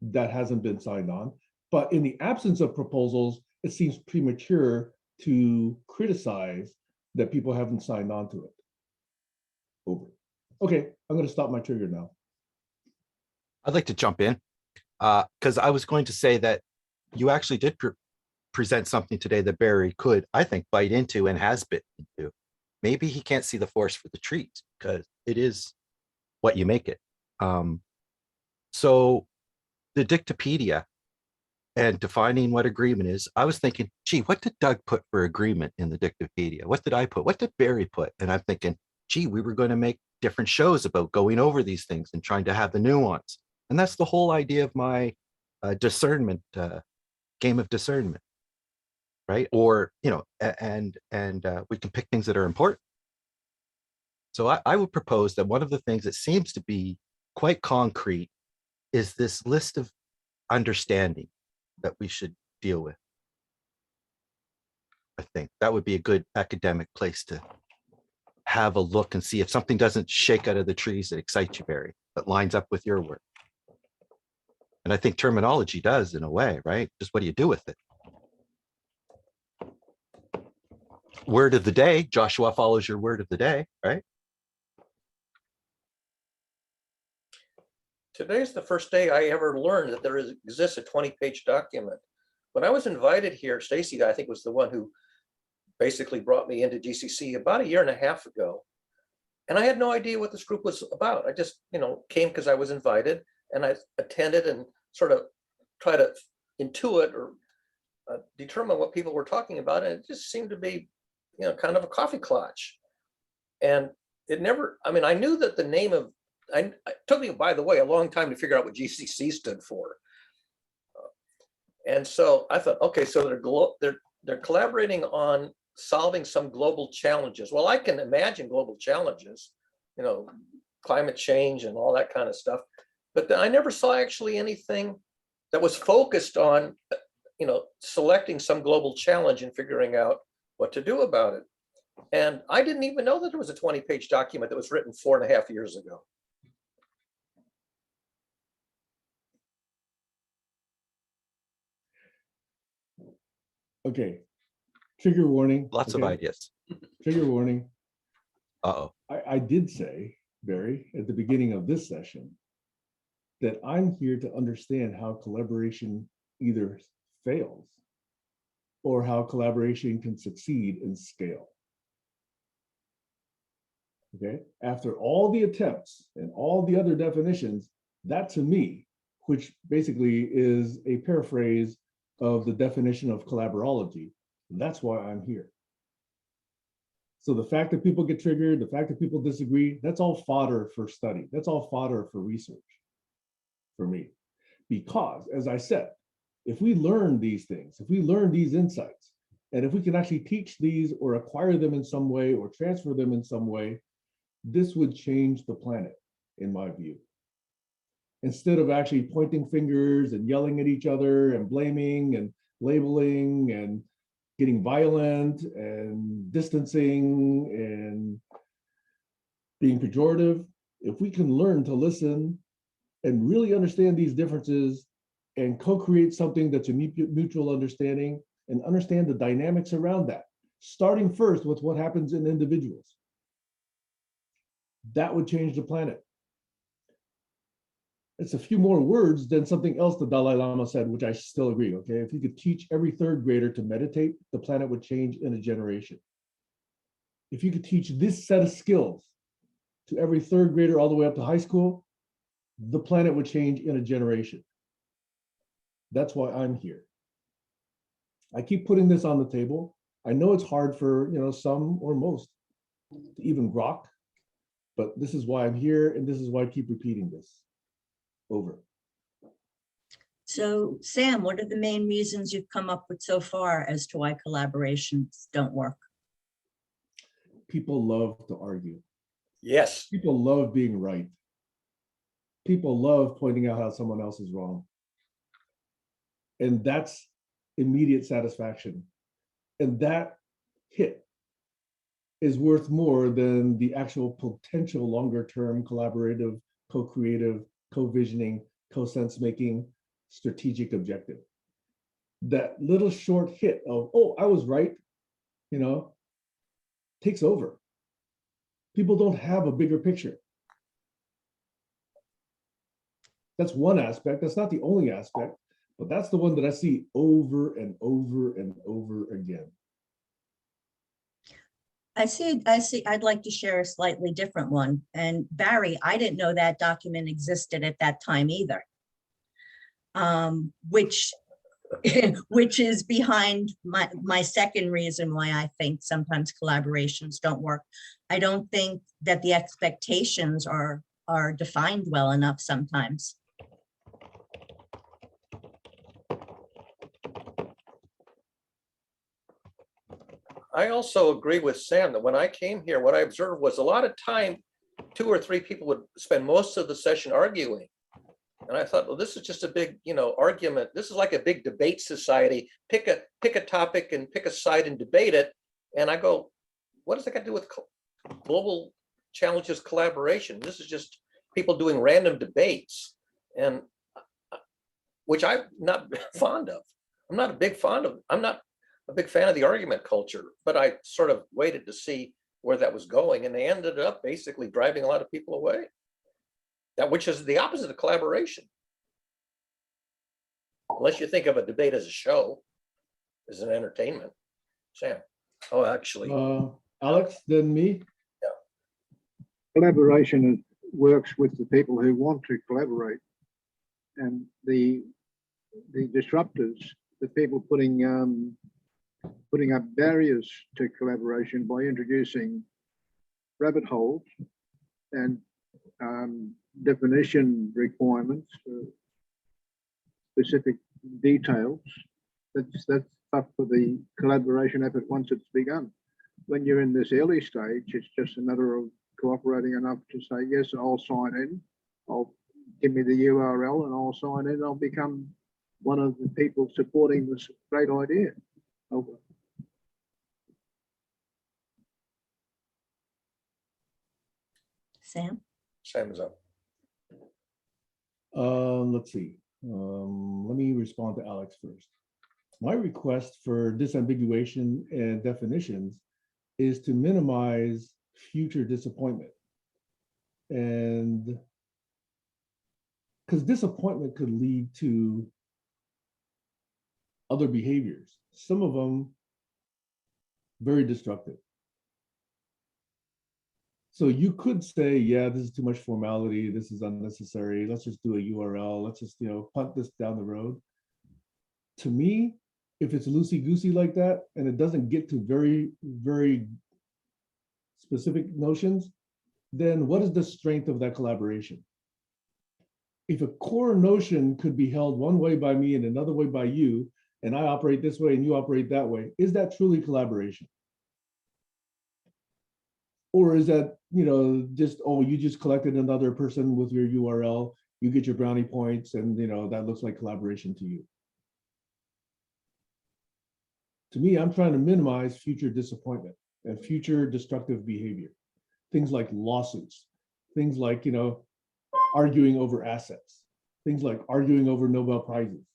that hasn't been signed on, but in the absence of proposals, it seems premature to criticize that people haven't signed on to it. Over. Okay, I'm going to stop my trigger now. I'd like to jump in because I was going to say that you actually did present something today that Barry could, I think, bite into and has bitten into. Maybe he can't see the forest for the trees because it is what you make it. So the Dictopedia and defining what agreement is, I was thinking, gee, what did Doug put for agreement in the Dictopedia? What did I put? What did Barry put? And I'm thinking, gee, we were going to make different shows about going over these things and trying to have the nuance. And that's the whole idea of my discernment, game of discernment, right? Or, you know, and we can pick things that are important. So I would propose that one of the things that seems to be quite concrete is this list of understanding that we should deal with. I think that would be a good academic place to have a look and see if something doesn't shake out of the trees that excites you, Barry, that lines up with your work. And I think terminology does in a way, right? Just what do you do with it? word of the day, Joshua follows your word of the day, right? Today's the first day I ever learned that exists a 20-page document. When I was invited here, Stacy, I think, was the one who basically brought me into GCC about 1.5 years ago. And I had no idea what this group was about. I just, came because I was invited, and I attended and sort of try to intuit or determine what people were talking about. And it just seemed to be, kind of a coffee clutch. And it never, I knew that the name of, it took me, by the way, a long time to figure out what GCC stood for. And so I thought, okay, so they're collaborating on solving some global challenges. Well, I can imagine global challenges, climate change and all that kind of stuff. But I never saw actually anything that was focused on, selecting some global challenge and figuring out what to do about it. And I didn't even know that there was a 20-page document that was written 4.5 years ago. Okay, trigger warning. Lots of ideas. Trigger warning. Uh-oh. I did say, Barry, at the beginning of this session, that I'm here to understand how collaboration either fails or how collaboration can succeed and scale. Okay, after all the attempts and all the other definitions, that to me, which basically is a paraphrase of the definition of collaborology, that's why I'm here. So the fact that people get triggered, the fact that people disagree, that's all fodder for study. That's all fodder for research for me. Because as I said, if we learn these things, if we learn these insights, and if we can actually teach these or acquire them in some way or transfer them in some way, this would change the planet, in my view. Instead of actually pointing fingers and yelling at each other and blaming and labeling and getting violent and distancing and being pejorative, if we can learn to listen and really understand these differences and co-create something that's a mutual understanding and understand the dynamics around that, starting first with what happens in individuals, that would change the planet. It's a few more words than something else the Dalai Lama said, which I still agree, okay? If you could teach every third grader to meditate, the planet would change in a generation. If you could teach this set of skills to every third grader all the way up to high school, the planet would change in a generation. That's why I'm here. I keep putting this on the table. I know it's hard for some or most to even grok, but this is why I'm here, and this is why I keep repeating this. Over. So Sam, what are the main reasons you've come up with so far as to why collaborations don't work? People love to argue. Yes. People love being right. People love pointing out how someone else is wrong. And that's immediate satisfaction. And that hit is worth more than the actual potential longer-term collaborative, co-creative, co-visioning, co-sense-making strategic objective. That little short hit of, oh, I was right, takes over. People don't have a bigger picture. That's one aspect. That's not the only aspect, but that's the one that I see over and over and over again. I see. I'd like to share a slightly different one. And Barry, I didn't know that document existed at that time either. Which is behind my second reason why I think sometimes collaborations don't work. I don't think that the expectations are defined well enough sometimes. I also agree with Sam that when I came here, what I observed was a lot of time, 2 or 3 people would spend most of the session arguing. And I thought, well, this is just a big, argument. This is like a big debate society. Pick a topic and pick a side and debate it. And I go, what does that got to do with global challenges collaboration? This is just people doing random debates, and which I'm not fond of. I'm not a big fond of. I'm not a big fan of the argument culture, but I sort of waited to see where that was going, and they ended up basically driving a lot of people away. Which is the opposite of collaboration. Unless you think of a debate as a show, as an entertainment. Sam. Oh, actually, Alex, then me. Collaboration works with the people who want to collaborate, and the disruptors, the people putting up barriers to collaboration by introducing rabbit holes and definition requirements, specific details. That's tough for the collaboration effort once it's begun. When you're in this early stage, it's just a matter of cooperating enough to say, yes, I'll sign in. I'll give me the URL and I'll sign in. I'll become one of the people supporting this great idea. Over. Sam? Sam is up. Let's see. Let me respond to Alex first. My request for disambiguation and definitions is to minimize future disappointment. And because disappointment could lead to other behaviors, some of them very destructive. So you could say, yeah, this is too much formality. This is unnecessary. Let's just do a URL. Let's just, punt this down the road. To me, if it's loosey-goosey like that, and it doesn't get to very, very specific notions, then what is the strength of that collaboration? If a core notion could be held one way by me and another way by you, and I operate this way and you operate that way, is that truly collaboration? Or is that, just, oh, you just collected another person with your URL, you get your brownie points, and that looks like collaboration to you. To me, I'm trying to minimize future disappointment and future destructive behavior. Things like lawsuits, things like, arguing over assets, things like arguing over Nobel Prizes,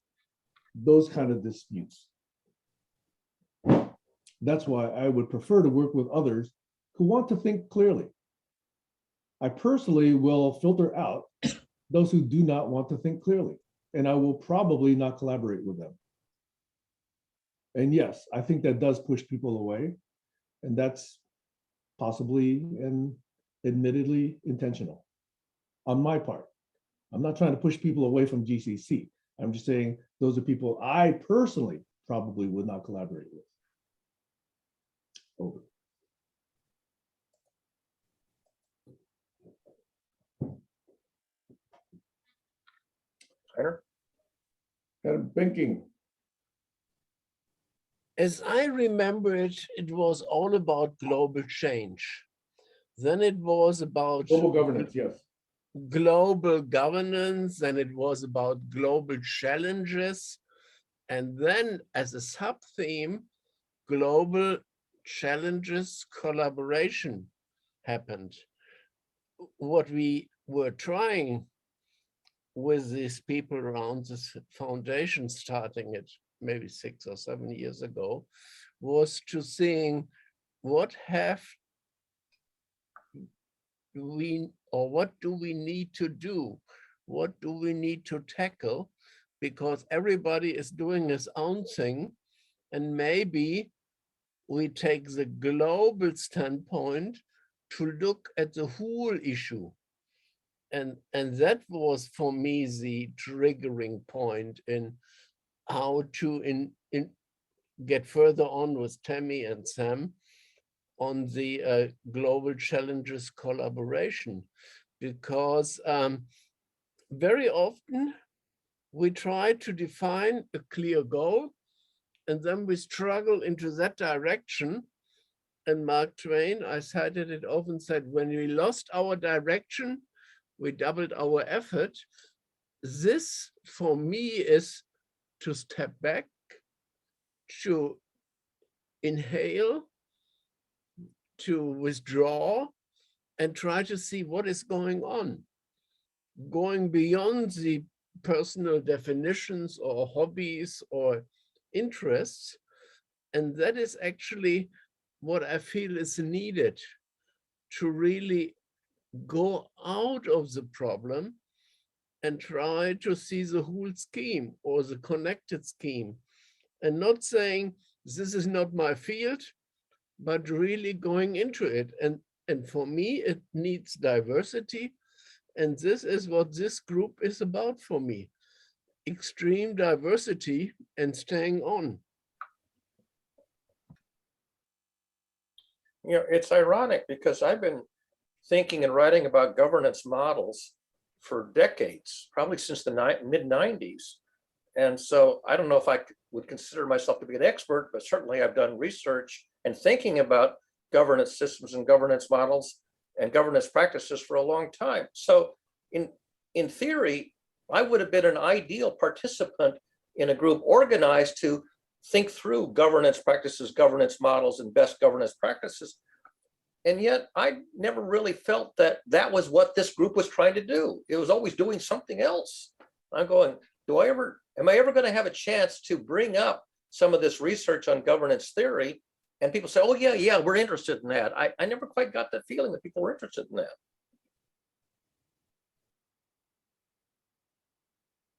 those kind of disputes. That's why I would prefer to work with others who want to think clearly. I personally will filter out those who do not want to think clearly, and I will probably not collaborate with them. And yes, I think that does push people away, and that's possibly and admittedly intentional on my part. I'm not trying to push people away from GCC. I'm just saying those are people I personally probably would not collaborate with. Over. Heiner? And banking. As I remember it, it was all about global change. Then it was about Global governance, yes. global governance, and it was about global challenges. And then as a sub-theme, global challenges collaboration happened. What we were trying with these people around this foundation, starting it maybe 6 or 7 years ago, was to seeing what do we need to do? What do we need to tackle? Because everybody is doing his own thing, and maybe we take the global standpoint to look at the whole issue. And that was for me the triggering point in how to get further on with Tammy and Sam on the global challenges collaboration, because very often we try to define a clear goal and then we struggle into that direction. And Mark Twain, I cited it often, said, when we lost our direction, we doubled our effort. This for me is to step back, to inhale, to withdraw, and try to see what is going on. Going beyond the personal definitions or hobbies or interests, And that is actually what I feel is needed to really go out of the problem and try to see the whole scheme or the connected scheme, and not saying this is not my field, but really going into it. And for me, it needs diversity. And this is what this group is about for me. Extreme diversity and staying on. You know, it's ironic because I've been thinking and writing about governance models for decades, probably since the mid-90s. And so I don't know if I would consider myself to be an expert, but certainly I've done research and thinking about governance systems and governance models and governance practices for a long time. So in theory, I would have been an ideal participant in a group organized to think through governance practices, governance models, and best governance practices. And yet I never really felt that that was what this group was trying to do. It was always doing something else. I'm going, am I ever going to have a chance to bring up some of this research on governance theory? And people say, oh yeah, we're interested in that. I never quite got that feeling that people were interested in that.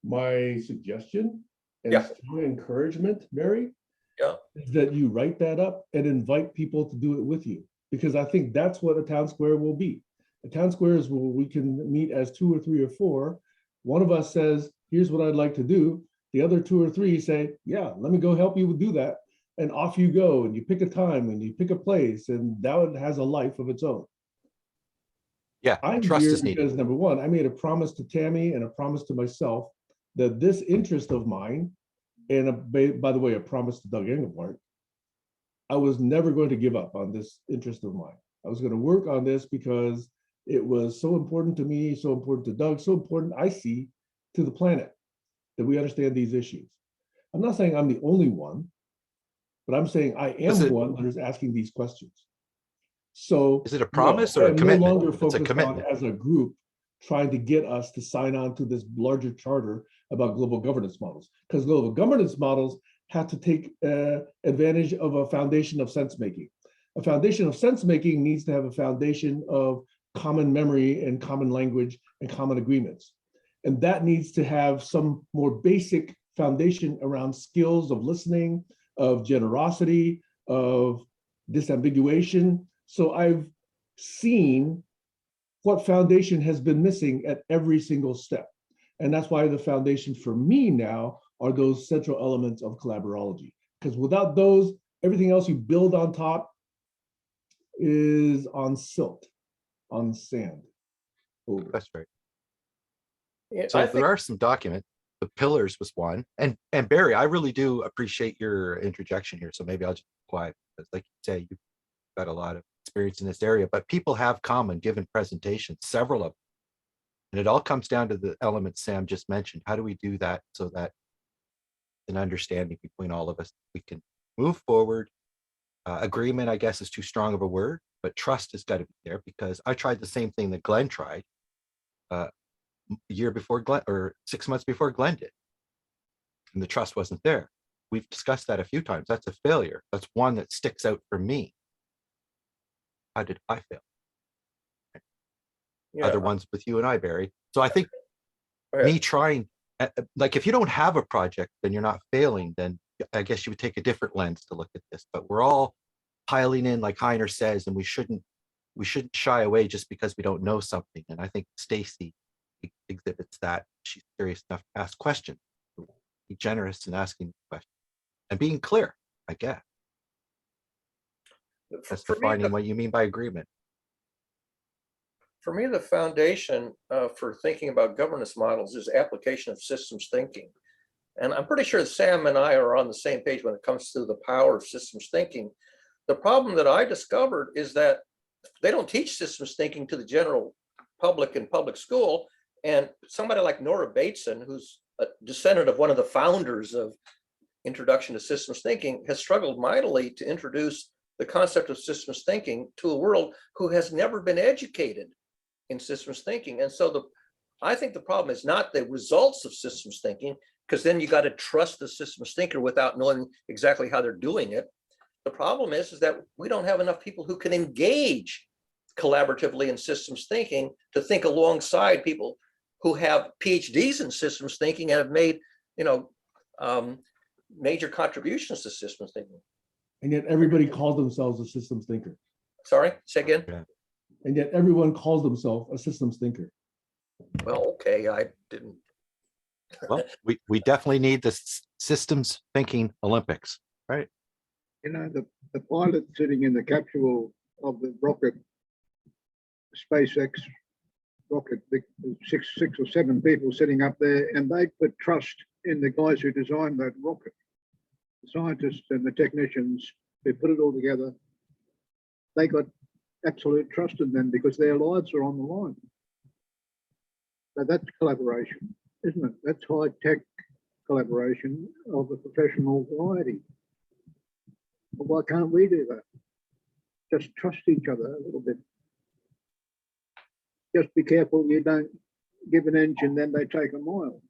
My suggestion and Yeah. strong encouragement, Mary, Yeah. is that you write that up and invite people to do it with you, because I think that's what a town square will be. A town square is where we can meet as 2 or 3 or 4. One of us says, here's what I'd like to do. The other 2 or 3 say, yeah, let me go help you do that. And off you go, and you pick a time and you pick a place, and that one has a life of its own. Yeah, I'm trust here is needed. because number one, I made a promise to Tammy and a promise to myself that this interest of mine, and by the way, a promise to Doug Engelbart, I was never going to give up on this interest of mine. I was going to work on this because it was so important to me, so important to Doug, so important, I see, to the planet, that we understand these issues. I'm not saying I'm the only one, but I'm saying I am one that is asking these questions. So Is it a promise or a I am commitment? no longer It's a focused on, commitment. as a group, trying to get us to sign on to this larger charter about global governance models, because global governance models have to take advantage of a foundation of sense making. A foundation of sense making needs to have a foundation of common memory and common language and common agreements. And that needs to have some more basic foundation around skills of listening, of generosity, of disambiguation. So I've seen what foundation has been missing at every single step. And that's why the foundation for me now are those central elements of collaborology. Because without those, everything else you build on top is on silt, on sand. Over. That's right. Yeah, So there are some documents. The pillars was one. And Barry, I really do appreciate your interjection here. So maybe I'll just be quiet, because like you say, you've got a lot of experience in this area, but people have common given presentations, several of them. And it all comes down to the elements Sam just mentioned. How do we do that so that an understanding between all of us, we can move forward? Agreement, I guess, is too strong of a word, but trust has got to be there, because I tried the same thing that Glenn tried a year before Glenn, or 6 months before Glenn did. And the trust wasn't there. We've discussed that a few times. That's a failure. That's one that sticks out for me. How did I fail? yeah. Other ones with you and I, Barry. So I think Okay. me trying, like if you don't have a project, then you're not failing, then I guess you would take a different lens to look at this. But we're all piling in, like Heiner says, and we shouldn't shy away just because we don't know something. And I think Stacy exhibits that. She's serious enough to ask questions, be generous in asking questions, and being clear, I guess. That's For me, defining what you mean by agreement. For me, the foundation for thinking about governance models is application of systems thinking. And I'm pretty sure Sam and I are on the same page when it comes to the power of systems thinking. The problem that I discovered is that they don't teach systems thinking to the general public in public school. And somebody like Nora Bateson, who's a descendant of one of the founders of Introduction to Systems Thinking, has struggled mightily to introduce the concept of systems thinking to a world who has never been educated in systems thinking. And so I think the problem is not the results of systems thinking, because then you got to trust the systems thinker without knowing exactly how they're doing it. the problem is that we don't have enough people who can engage collaboratively in systems thinking to think alongside people who have PhDs in systems thinking and have made, major contributions to systems thinking. And yet everybody calls themselves a systems thinker. Sorry, say again? And yet everyone calls themselves a systems thinker. Well, okay, I didn't. Well, we definitely need the systems thinking Olympics, right? You know, the pilot sitting in the capsule of the rocket, SpaceX rocket, six or seven people sitting up there, and they put trust in the guys who designed that rocket. The scientists and the technicians who put it all together, they got absolute trust in them because their lives are on the line. So that's collaboration, isn't it? That's high-tech collaboration of a professional variety. Well, why can't we do that? Just trust each other a little bit. Just be careful you don't give an inch and then they take a mile.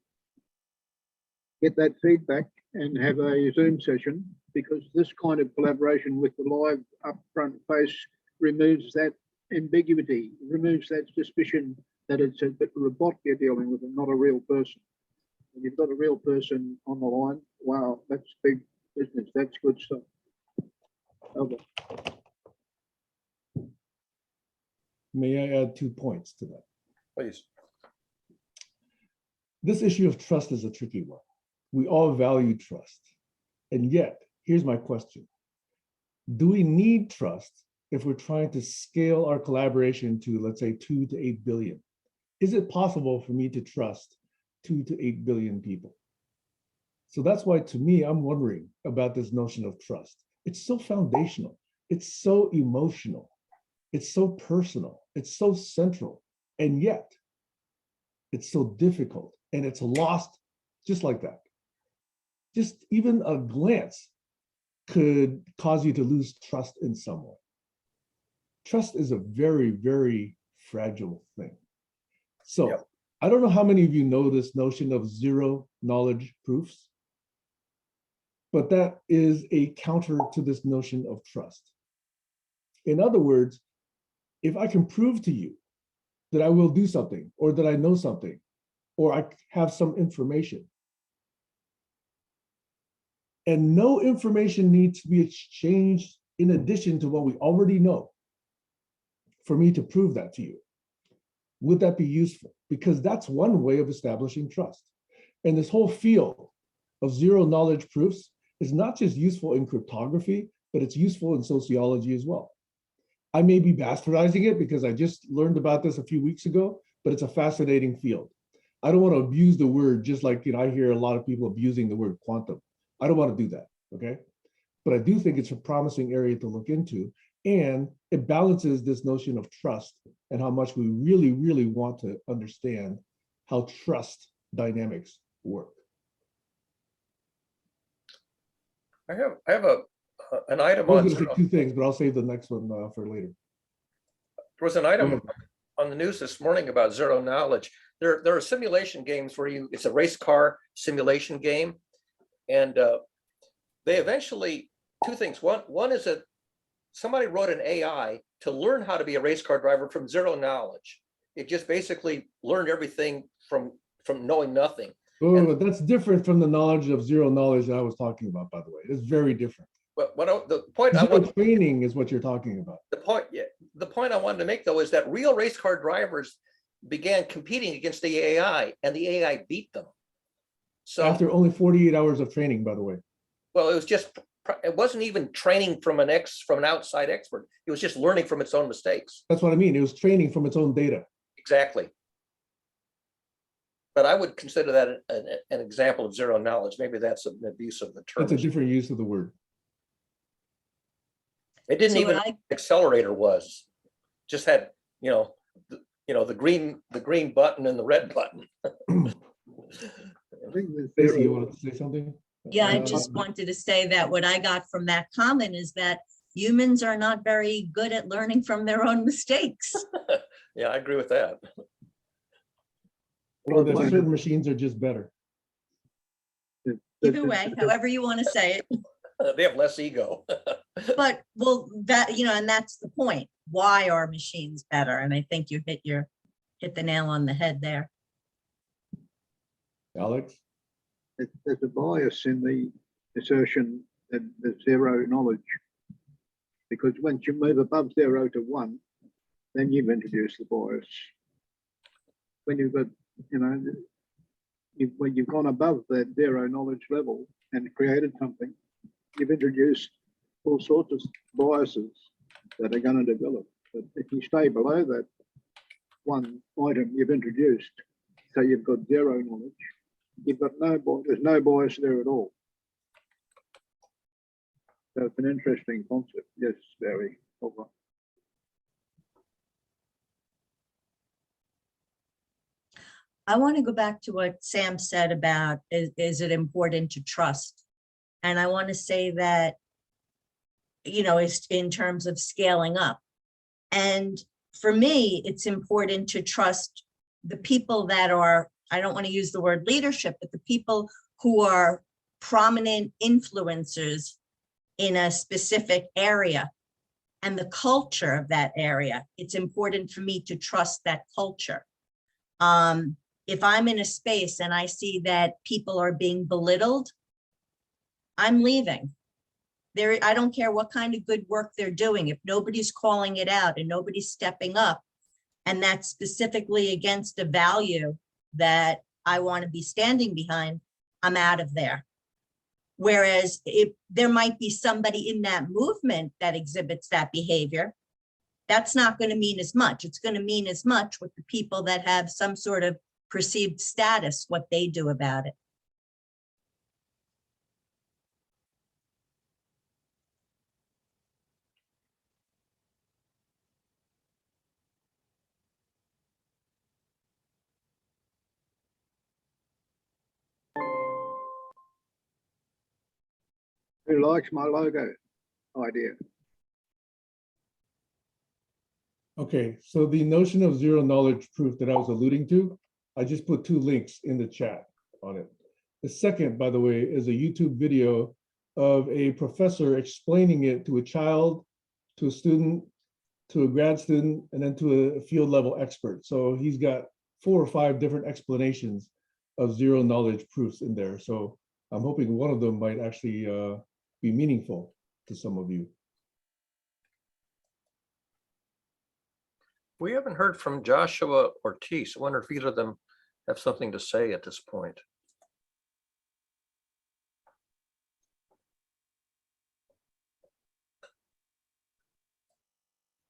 Get that feedback and have a Zoom session, because this kind of collaboration with the live upfront face removes that ambiguity, removes that suspicion that it's a robot you're dealing with and not a real person. When you've got a real person on the line, wow, that's big business. That's good stuff. Over. May I add 2 points to that? Please. This issue of trust is a tricky one. We all value trust. And yet, here's my question. Do we need trust if we're trying to scale our collaboration to, let's say, 2 to 8 billion? Is it possible for me to trust 2 to 8 billion people? So that's why, to me, I'm wondering about this notion of trust. It's so foundational. It's so emotional. It's so personal. It's so central. And yet, it's so difficult. And it's lost just like that. Just even a glance could cause you to lose trust in someone. Trust is a very, very fragile thing. So Yep. I don't know how many of you know this notion of zero knowledge proofs, but that is a counter to this notion of trust. In other words, if I can prove to you that I will do something, or that I know something, or I have some information, and no information needs to be exchanged in addition to what we already know for me to prove that to you, would that be useful? Because that's one way of establishing trust. And this whole field of zero knowledge proofs is not just useful in cryptography, but it's useful in sociology as well. I may be bastardizing it because I just learned about this a few weeks ago, but it's a fascinating field. I don't want to abuse the word, just like I hear a lot of people abusing the word quantum. I don't want to do that, okay? But I do think it's a promising area to look into, and it balances this notion of trust and how much we really, really want to understand how trust dynamics work. I have an item I was on going to say zero. 2 things, but I'll save the next one for later. There was an item on the news this morning about zero knowledge. There are simulation games where it's a race car simulation game. And they eventually, 2 things. One is that somebody wrote an AI to learn how to be a race car driver from zero knowledge. It just basically learned everything from knowing nothing. Oh, but that's different from the knowledge of zero knowledge that I was talking about, by the way. It's very different. But the point I Zero want, training is what you're talking about. the point I wanted to make though is that real race car drivers began competing against the AI, and the AI beat them. So After only 48 hours of training, by the way. well, it wasn't even training from an outside expert. It was just learning from its own mistakes. That's what I mean. It was training from its own data. Exactly. But I would consider that an example of zero knowledge. Maybe that's an abuse of the term. That's a different use of the word. It didn't So even what know what accelerator was. Just had, the green button and the red button. I think the Stacey, theory- you wanted to say something? Yeah, I just wanted to say that what I got from that comment is that humans are not very good at learning from their own mistakes. Yeah, I agree with that. Or that certain machines are just better. Either way, however you want to say it. They have less ego. But, well, that, you know, and that's the point. Why are machines better? And I think you hit the nail on the head there. Alex? There's a bias in the assertion that there's zero knowledge. Because once you move above 0 to 1, then you've introduced the bias. When you've got, you know, when you've gone above that 0 knowledge level and created something, you've introduced all sorts of biases that are going to develop. But if you stay below that one item you've introduced, so you've got 0 knowledge, you've got there's no bias there at all. So it's an interesting concept. Yes, very. Over. I want to go back to what Sam said about, is it important to trust? And I want to say that, you know, it's in terms of scaling up. And for me, it's important to trust the people that are, I don't want to use the word leadership, but the people who are prominent influencers in a specific area and the culture of that area. It's important for me to trust that culture. If I'm in a space and I see that people are being belittled, I'm leaving. I don't care what kind of good work they're doing. If nobody's calling it out and nobody's stepping up, and that's specifically against a value that I want to be standing behind, I'm out of there. Whereas if there might be somebody in that movement that exhibits that behavior, that's not going to mean as much. It's going to mean as much with the people that have some sort of perceived status, what they do about it. Who likes my logo idea? Okay, so the notion of zero knowledge proof that I was alluding to, I just put 2 links in the chat on it. The second, by the way, is a YouTube video of a professor explaining it to a child, to a student, to a grad student, and then to a field level expert. So he's got 4 or 5 different explanations of zero knowledge proofs in there. So I'm hoping one of them might actually be meaningful to some of you. We haven't heard from Joshua Ortiz. I wonder if either of them have something to say at this point.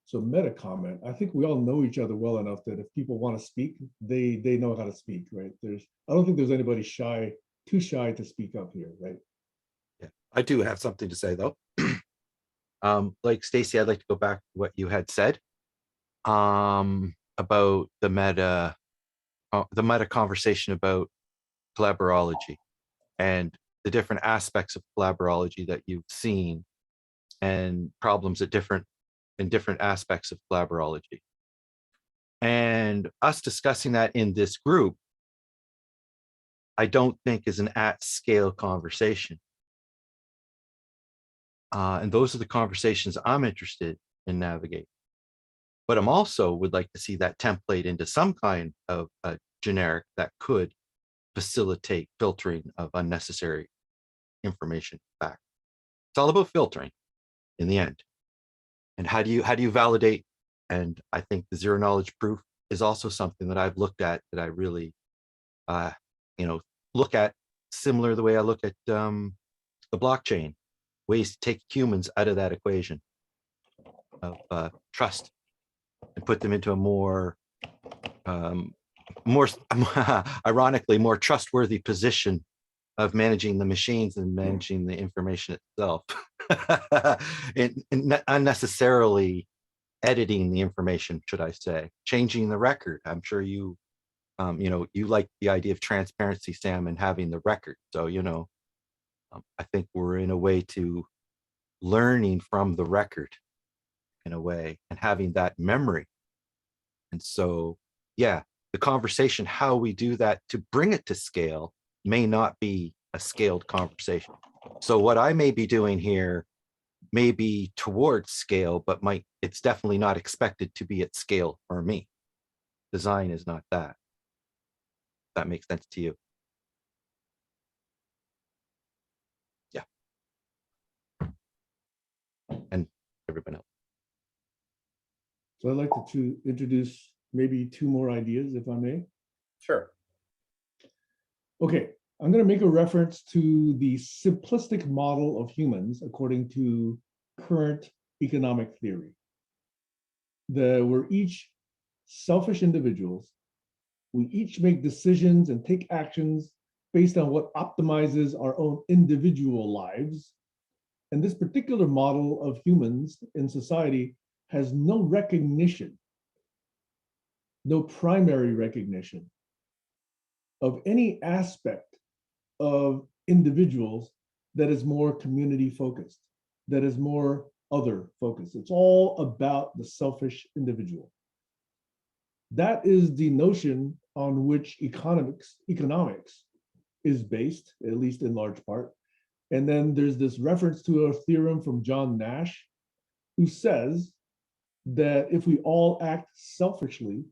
So meta comment, I think we all know each other well enough that if people want to speak, they know how to speak, right? I don't think there's anybody too shy to speak up here, right? Yeah, I do have something to say though. Like Stacy, I'd like to go back to what you had said about the meta conversation about collaborology and the different aspects of collaborology that you've seen and problems in different aspects of collaborology. And us discussing that in this group, I don't think is an at-scale conversation. And those are the conversations I'm interested in navigating. But I'm also would like to see that template into some kind of a generic that could facilitate filtering of unnecessary information back. It's all about filtering in the end. And how do you validate? And I think the zero knowledge proof is also something that I've looked at that I really, look at similar the way I look at the blockchain, ways to take humans out of that equation of trust and put them into a more ironically, more trustworthy position of managing the machines and managing the information itself, and unnecessarily editing the information, should I say, changing the record. I'm sure you like the idea of transparency, Sam, and having the record. So, I think we're in a way to learning from the record in a way and having that memory. And so, yeah, the conversation, how we do that to bring it to scale may not be a scaled conversation. So what I may be doing here may be towards scale, but it's definitely not expected to be at scale for me. Design is not that. That makes sense to you. Yeah. And everyone else. So I'd like to introduce maybe two more ideas, if I may. Sure. Okay, I'm going to make a reference to the simplistic model of humans according to current economic theory. We're each selfish individuals. We each make decisions and take actions based on what optimizes our own individual lives. And this particular model of humans in society has no recognition, no primary recognition of any aspect of individuals that is more community focused, that is more other focused. It's all about the selfish individual. That is the notion on which economics is based, at least in large part. And then there's this reference to a theorem from John Nash, who says that if we all act selfishly,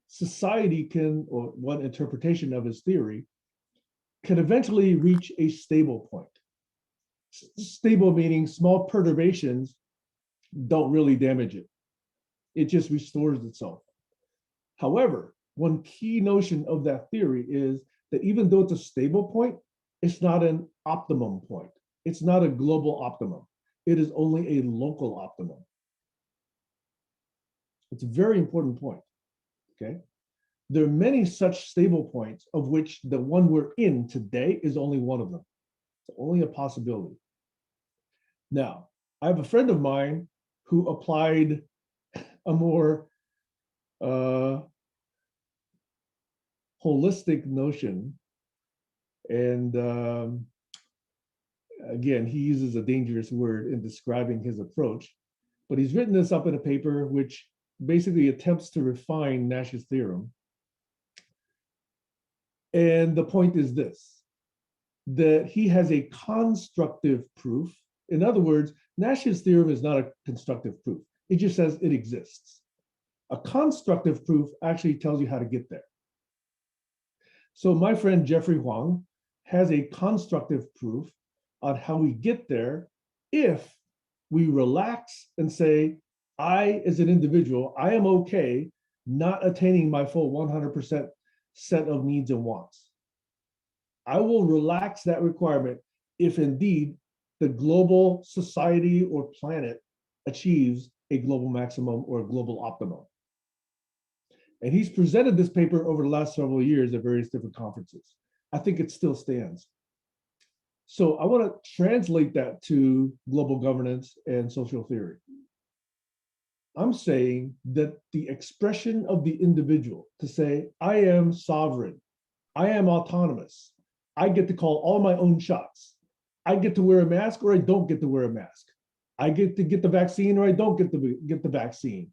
society can, or one interpretation of his theory, can eventually reach a stable point. Stable meaning small perturbations don't really damage it. It just restores itself. However, one key notion of that theory is that even though it's a stable point, it's not an optimum point. It's not a global optimum. It is only a local optimum. It's a very important point, okay? There are many such stable points, of which the one we're in today is only one of them. It's only a possibility. Now, I have a friend of mine who applied a more holistic notion. And again, he uses a dangerous word in describing his approach, but he's written this up in a paper which basically attempts to refine Nash's theorem. And the point is this, that he has a constructive proof. In other words, Nash's theorem is not a constructive proof. It just says it exists. A constructive proof actually tells you how to get there. So my friend Jeffrey Huang has a constructive proof on how we get there if we relax and say, I, as an individual, I am okay not attaining my full 100% set of needs and wants. I will relax that requirement if indeed the global society or planet achieves a global maximum or a global optimum. And he's presented this paper over the last several years at various different conferences. I think it still stands. So I want to translate that to global governance and social theory. I'm saying that the expression of the individual to say, I am sovereign, I am autonomous, I get to call all my own shots. I get to wear a mask or I don't get to wear a mask. I get to get the vaccine or I don't get the vaccine.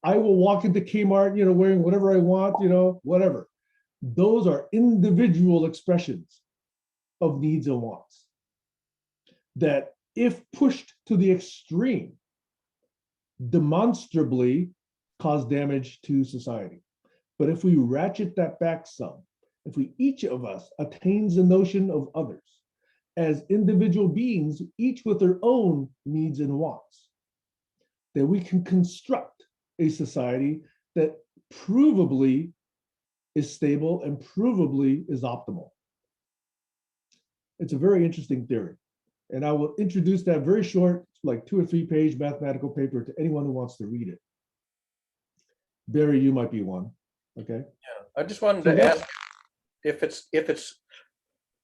I will walk into Kmart, wearing whatever I want, whatever. Those are individual expressions of needs and wants that, if pushed to the extreme, demonstrably cause damage to society. But if we ratchet that back some, if each of us attains the notion of others as individual beings, each with their own needs and wants, then we can construct a society that provably is stable and provably is optimal. It's a very interesting theory. And I will introduce that very short, like 2 or 3 page mathematical paper to anyone who wants to read it. Barry, you might be one, okay? Yeah, I just wanted to ask if it's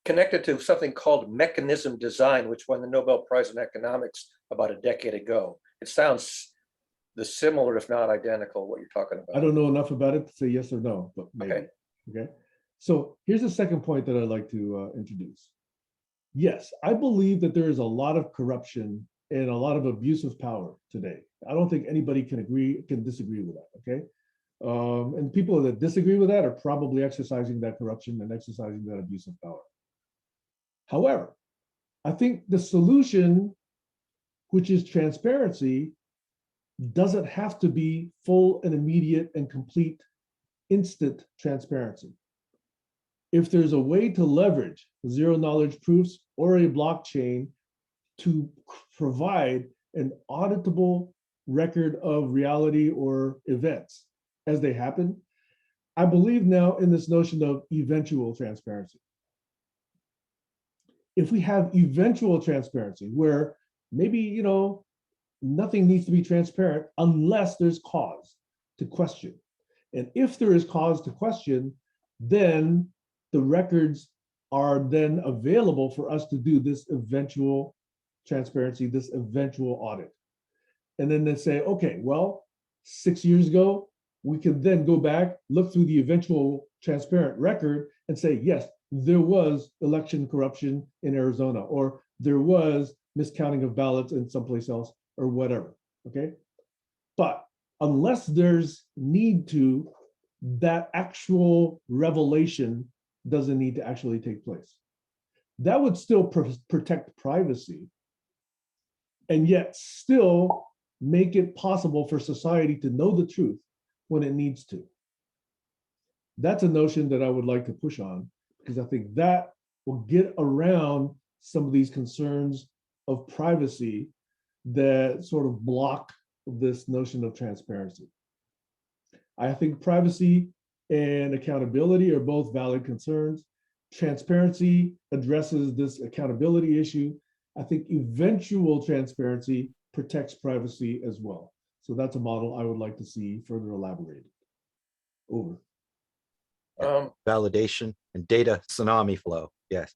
connected to something called mechanism design, which won the Nobel Prize in Economics about a decade ago. It sounds similar, if not identical, what you're talking about. I don't know enough about it to say yes or no, but maybe. Okay. So here's the second point that I'd like to introduce. Yes, I believe that there is a lot of corruption and a lot of abuse of power today. I don't think anybody can disagree with that, okay? And people that disagree with that are probably exercising that corruption and exercising that abuse of power. However, I think the solution, which is transparency, doesn't have to be full and immediate and complete instant transparency. If there's a way to leverage zero knowledge proofs or a blockchain to provide an auditable record of reality or events as they happen, I believe now in this notion of eventual transparency. If we have eventual transparency where maybe, you know, nothing needs to be transparent unless there's cause to question. And if there is cause to question, then the records are then available for us to do this eventual transparency, this eventual audit. And then they say, okay, well, 6 years ago, we can then go back, look through the eventual transparent record and say, yes, there was election corruption in Arizona, or there was miscounting of ballots in someplace else, or whatever, okay? But unless there's need to, that actual revelation doesn't need to actually take place. That would still protect privacy and yet still make it possible for society to know the truth when it needs to. That's a notion that I would like to push on, because I think that will get around some of these concerns of privacy that sort of block this notion of transparency. I think privacy and accountability are both valid concerns. Transparency addresses this accountability issue. I think eventual transparency protects privacy as well. So that's a model I would like to see further elaborated. Over. Validation and data tsunami flow. Yes.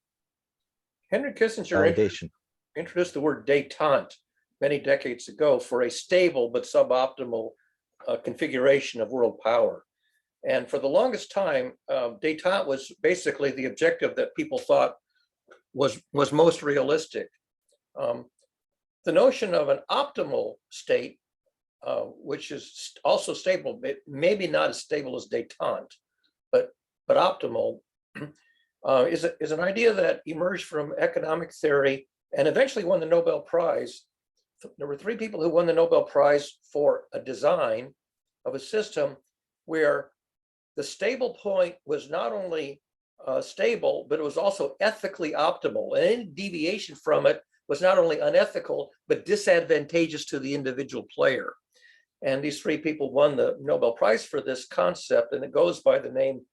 Henry Kissinger Validation. introduced the word détente many decades ago for a stable but suboptimal configuration of world power. And for the longest time, détente was basically the objective that people thought was most realistic. The notion of an optimal state, which is also stable, maybe not as stable as détente, but optimal, is an idea that emerged from economic theory and eventually won the Nobel Prize. There were 3 people who won the Nobel Prize for a design of a system where the stable point was not only stable, but it was also ethically optimal. And any deviation from it was not only unethical, but disadvantageous to the individual player. And these 3 people won the Nobel Prize for this concept, and it goes by the name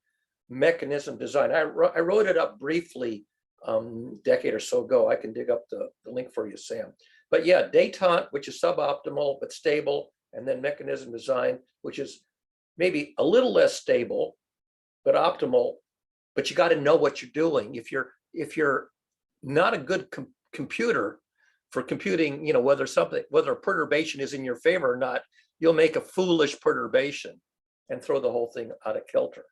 mechanism design. I wrote it up briefly a decade or so ago. I can dig up the link for you, Sam. But yeah, détente, which is suboptimal but stable, and then mechanism design, which is maybe a little less stable but optimal, but you got to know what you're doing. If you're not a good computer for computing, you know, whether a perturbation is in your favor or not, you'll make a foolish perturbation and throw the whole thing out of kilter.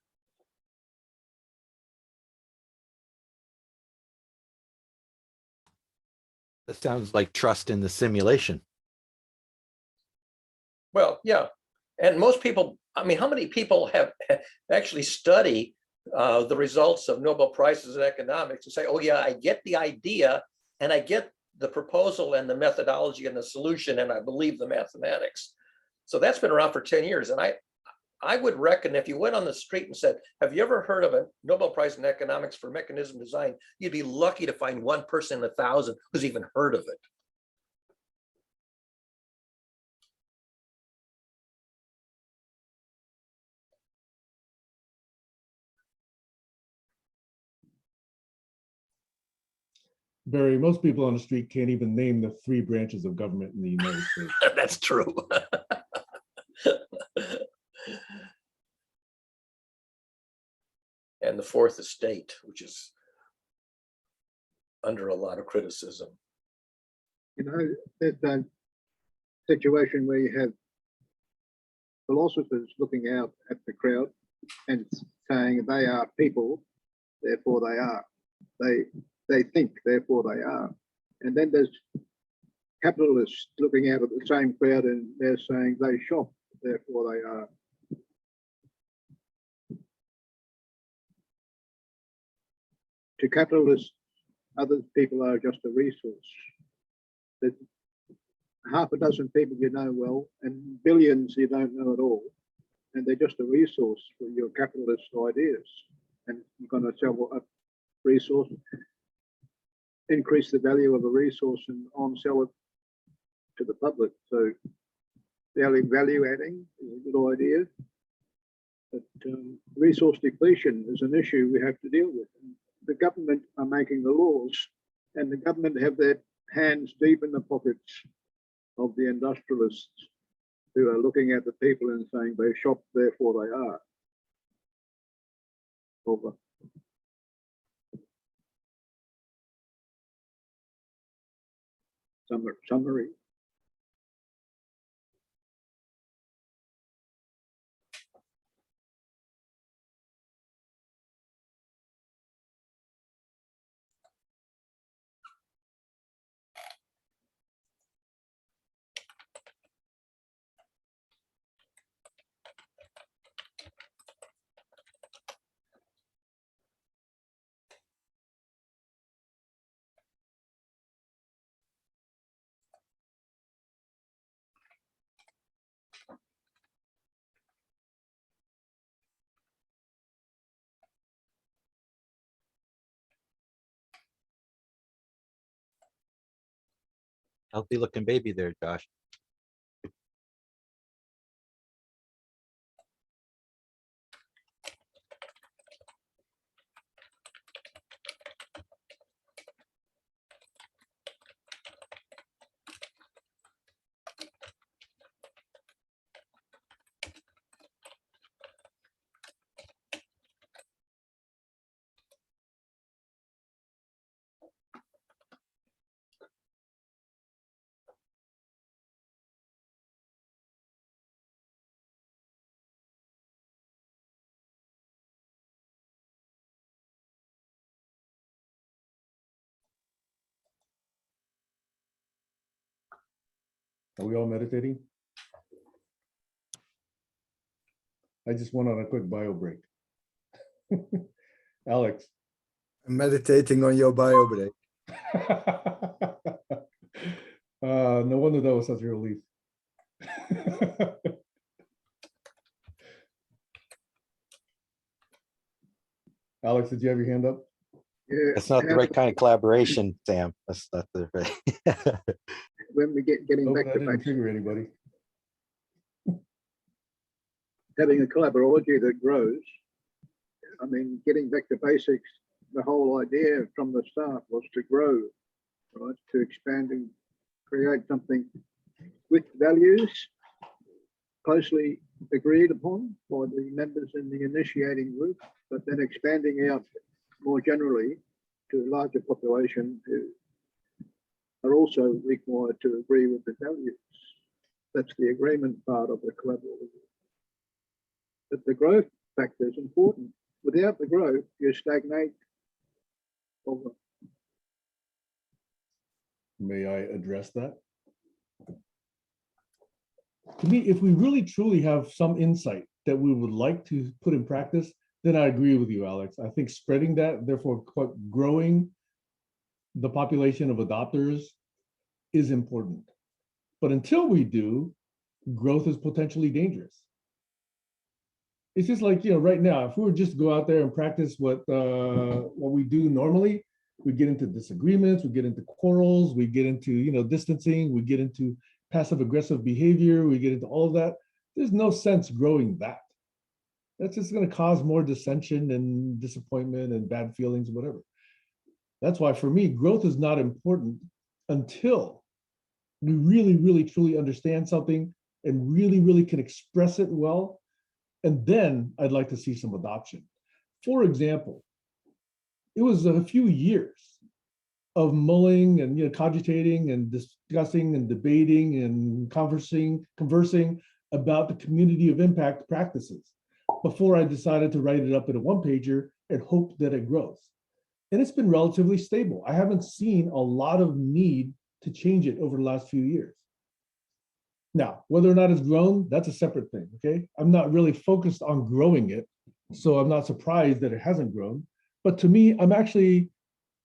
That sounds like trust in the simulation. Well, yeah. And most people, I mean, how many people have actually studied the results of Nobel Prizes in economics and say, oh yeah, I get the idea and I get the proposal and the methodology and the solution, and I believe the mathematics. So that's been around for 10 years. And I would reckon if you went on the street and said, have you ever heard of a Nobel Prize in economics for mechanism design? You'd be lucky to find 1 person in 1,000 who's even heard of it. Barry, most people on the street can't even name the 3 branches of government in the United States. That's true. And the 4th estate, which is under a lot of criticism. You know, there's that situation where you have philosophers looking out at the crowd and saying they are people, therefore they are. They think, therefore they are. And then there's capitalists looking out at the same crowd and they're saying they shop, therefore they are. To capitalists, Other people are just a resource. There's half a dozen people you know well, and billions you don't know at all, and they're just a resource for your capitalist ideas. And you're going to sell a resource, increase the value of a resource, and on-sell it to the public. So value adding is a good idea, but resource depletion is an issue we have to deal with. And the government are making the laws, and the government have their hands deep in the pockets of the industrialists who are looking at the people and saying they shop, therefore they are. Over. Summary. Healthy looking baby there, Josh. Are we all meditating? I just went on a quick bio break. Alex. I'm meditating on your bio break. No wonder that was such a relief. Alex, did you have your hand up? Yeah, That's not the right kind of collaboration, Sam. That's not the right. when we getting Hope back that to didn't basics, trigger anybody. having a collaborative that grows. I mean, getting back to basics, the whole idea from the start was to grow, right? To expand and create something with values closely agreed upon by the members in the initiating group, but then expanding out more generally to a larger population who are also required to agree with the values. That's the agreement part of the collaborative. But the growth factor is important. Without the growth, you stagnate. Over. May I address that? To me, if we really truly have some insight that we would like to put in practice, then I agree with you, Alex. I think spreading that, therefore growing the population of adopters is important. But until we do, growth is potentially dangerous. It's just like, you know, right now, if we were just to go out there and practice what we do normally, we get into disagreements, we get into quarrels, we get into, you know, distancing, we get into passive aggressive behavior, we get into all of that. There's no sense growing that. That's just going to cause more dissension and disappointment and bad feelings, whatever. That's why for me, growth is not important until we really, really, truly understand something and really, really can express it well. And then I'd like to see some adoption. For example, it was a few years of mulling and, you know, cogitating and discussing and debating and conversing about the community of impact practices before I decided to write it up in a one-pager and hope that it grows. And it's been relatively stable. I haven't seen a lot of need to change it over the last few years. Now, whether or not it's grown, that's a separate thing, okay? I'm not really focused on growing it, so I'm not surprised that it hasn't grown. But to me, I'm actually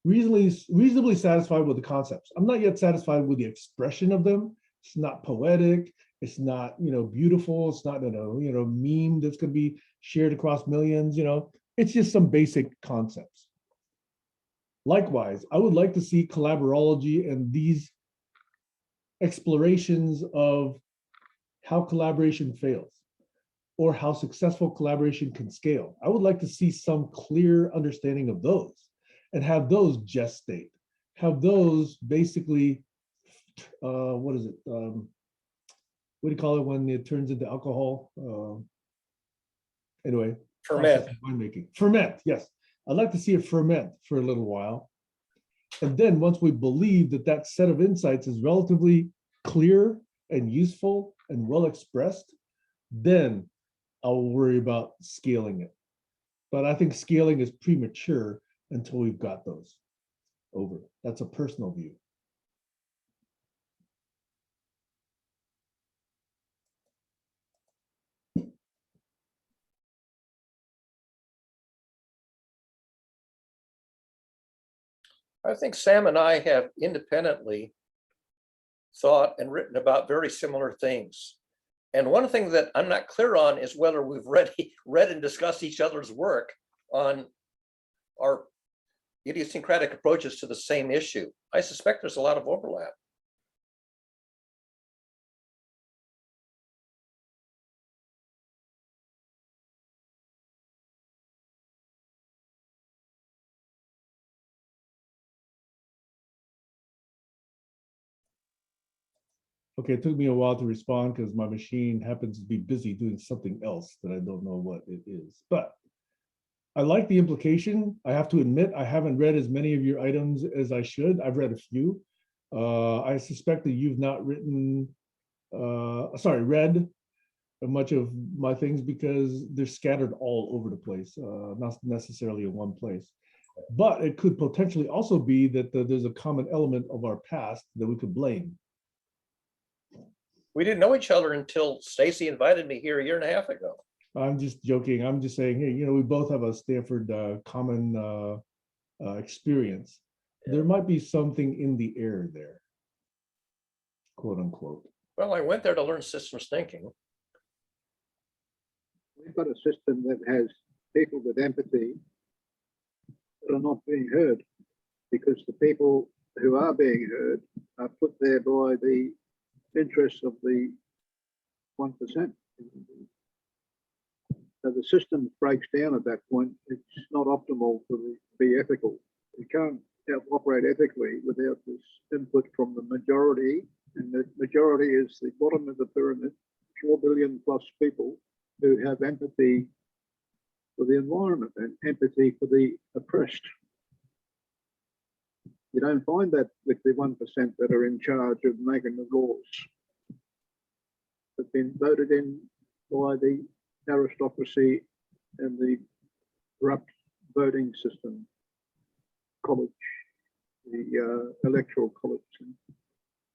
reasonably satisfied with the concepts. I'm not yet satisfied with the expression of them. It's not poetic. It's not, beautiful. It's not, meme that's going to be shared across millions. It's just some basic concepts. Likewise, I would like to see collaborology and these explorations of how collaboration fails or how successful collaboration can scale. I would like to see some clear understanding of those and have those gestate, have those basically, what is it? What do you call it when it turns into alcohol? Anyway. Ferment. Winemaking. Ferment, yes. I'd like to see it ferment for a little while. And then once we believe that that set of insights is relatively clear and useful and well expressed, then I'll worry about scaling it. But I think scaling is premature until we've got those over. That's a personal view. I think Sam and I have independently thought and written about very similar things. And one thing that I'm not clear on is whether we've read and discussed each other's work on our idiosyncratic approaches to the same issue. I suspect there's a lot of overlap. Okay, it took me a while to respond because my machine happens to be busy doing something else that I don't know what it is. But I like the implication. I have to admit, I haven't read as many of your items as I should. I've read a few. I suspect that you've not read much of my things because they're scattered all over the place, not necessarily in one place. But it could potentially also be that there's a common element of our past that we could blame. We didn't know each other until Stacy invited me here a year and a half ago. I'm just joking. I'm just saying, hey, we both have a Stanford common experience. Yeah. There might be something in the air there, quote unquote. Well, I went there to learn systems thinking. We've got a system that has people with empathy that are not being heard because the people who are being heard are put there by the interests of the 1%. So the system breaks down at that point. It's not optimal to be ethical. You can't operate ethically without this input from the majority, and the majority is the bottom of the pyramid, 4 billion plus people who have empathy for the environment and empathy for the oppressed. You don't find that with the 1% that are in charge of making the laws. Have been voted in by the aristocracy and the corrupt voting system, college, the electoral college,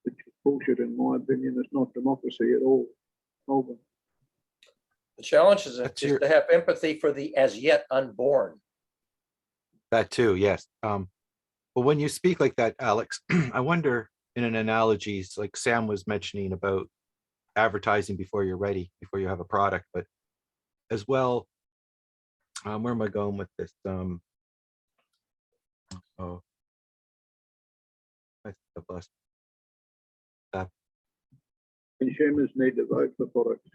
which is bullshit in my opinion. It's not democracy at all. Over. The challenge is to have empathy for the as yet unborn. That too, yes. But when you speak like that, Alex, I wonder in an analogy, like Sam was mentioning about advertising before you're ready, before you have a product, but as well, where am I going with this? Oh, I lost. Consumers need to vote for products.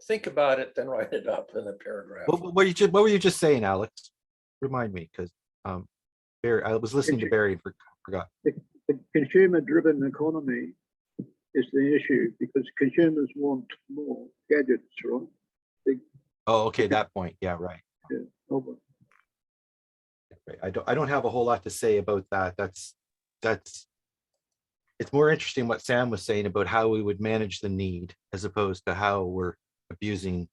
Think about it, then write it up in a paragraph. What were you just saying, Alex? Remind me, because Barry, I was listening to Barry and forgot. The consumer-driven economy is the issue because consumers want more gadgets, right? Oh, okay, that point. Yeah, right. Yeah, over. Right. I don't have a whole lot to say about that. That's it's more interesting what Sam was saying about how we would manage the need as opposed to how we're abusing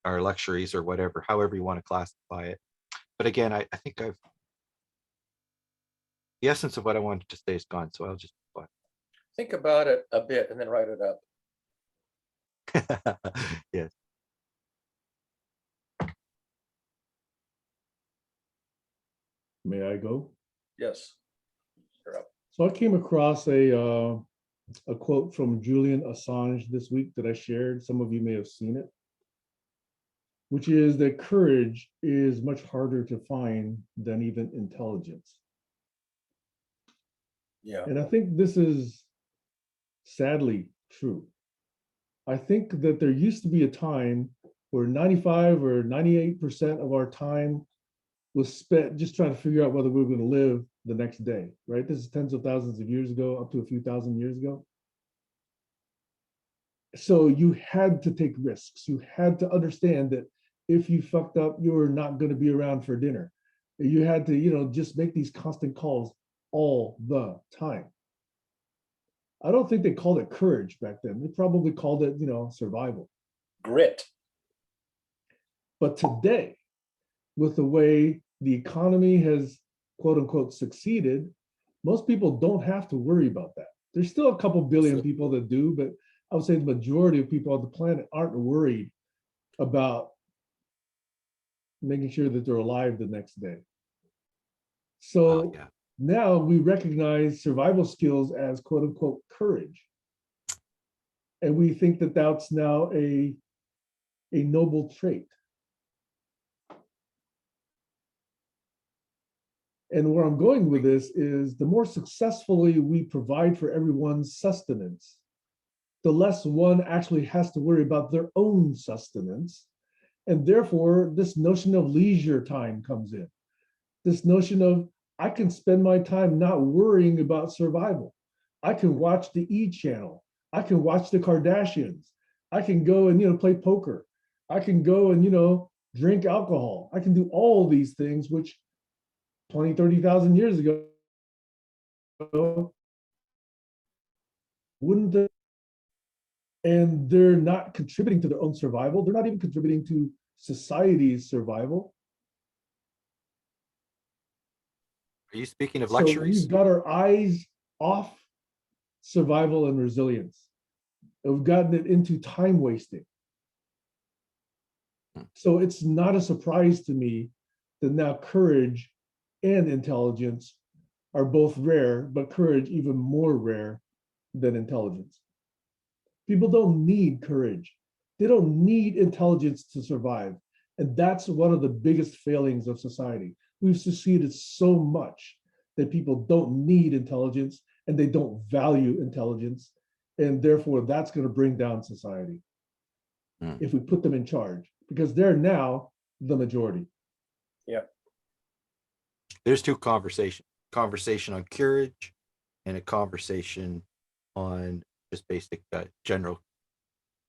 our luxuries or whatever, however you want to classify it. But again, I think the essence of what I wanted to say is gone, so I'll just Think about it a bit and then write it up. yes. May I go? Yes. You're up. So I came across a quote from Julian Assange this week that I shared. Some of you may have seen it, which is that courage is much harder to find than even intelligence. Yeah. And I think this is sadly true. I think that there used to be a time where 95 or 98% of our time was spent just trying to figure out whether we were going to live the next day, right? This is tens of thousands of years ago, up to a few thousand years ago. So you had to take risks. You had to understand that if you fucked up, you were not going to be around for dinner. You had to, just make these constant calls all the time. I don't think they called it courage back then. They probably called it, survival. Grit. But today, with the way the economy has, quote unquote, succeeded, most people don't have to worry about that. There's still a couple billion people that do, but I would say the majority of people on the planet aren't worried about making sure that they're alive the next day. So now we recognize survival skills as, quote unquote, courage. And we think that that's now a noble trait. And where I'm going with this is the more successfully we provide for everyone's sustenance, the less one actually has to worry about their own sustenance. And therefore, this notion of leisure time comes in. This notion of, I can spend my time not worrying about survival. I can watch the E! Channel. I can watch the Kardashians. I can go and, play poker. I can go and, drink alcohol. I can do all these things, which 20, 30,000 years ago, wouldn't they? And they're not contributing to their own survival. They're not even contributing to society's survival. Are you speaking of So luxuries? we've got our eyes off survival and resilience. And we've gotten it into time wasting. So it's not a surprise to me that now courage and intelligence are both rare, but courage even more rare than intelligence. People don't need courage. They don't need intelligence to survive. And that's one of the biggest failings of society. We've succeeded so much that people don't need intelligence and they don't value intelligence. And therefore, that's going to bring down society if we put them in charge, because they're now the majority. Yeah. There's two conversations: conversation on courage and a conversation on just basic general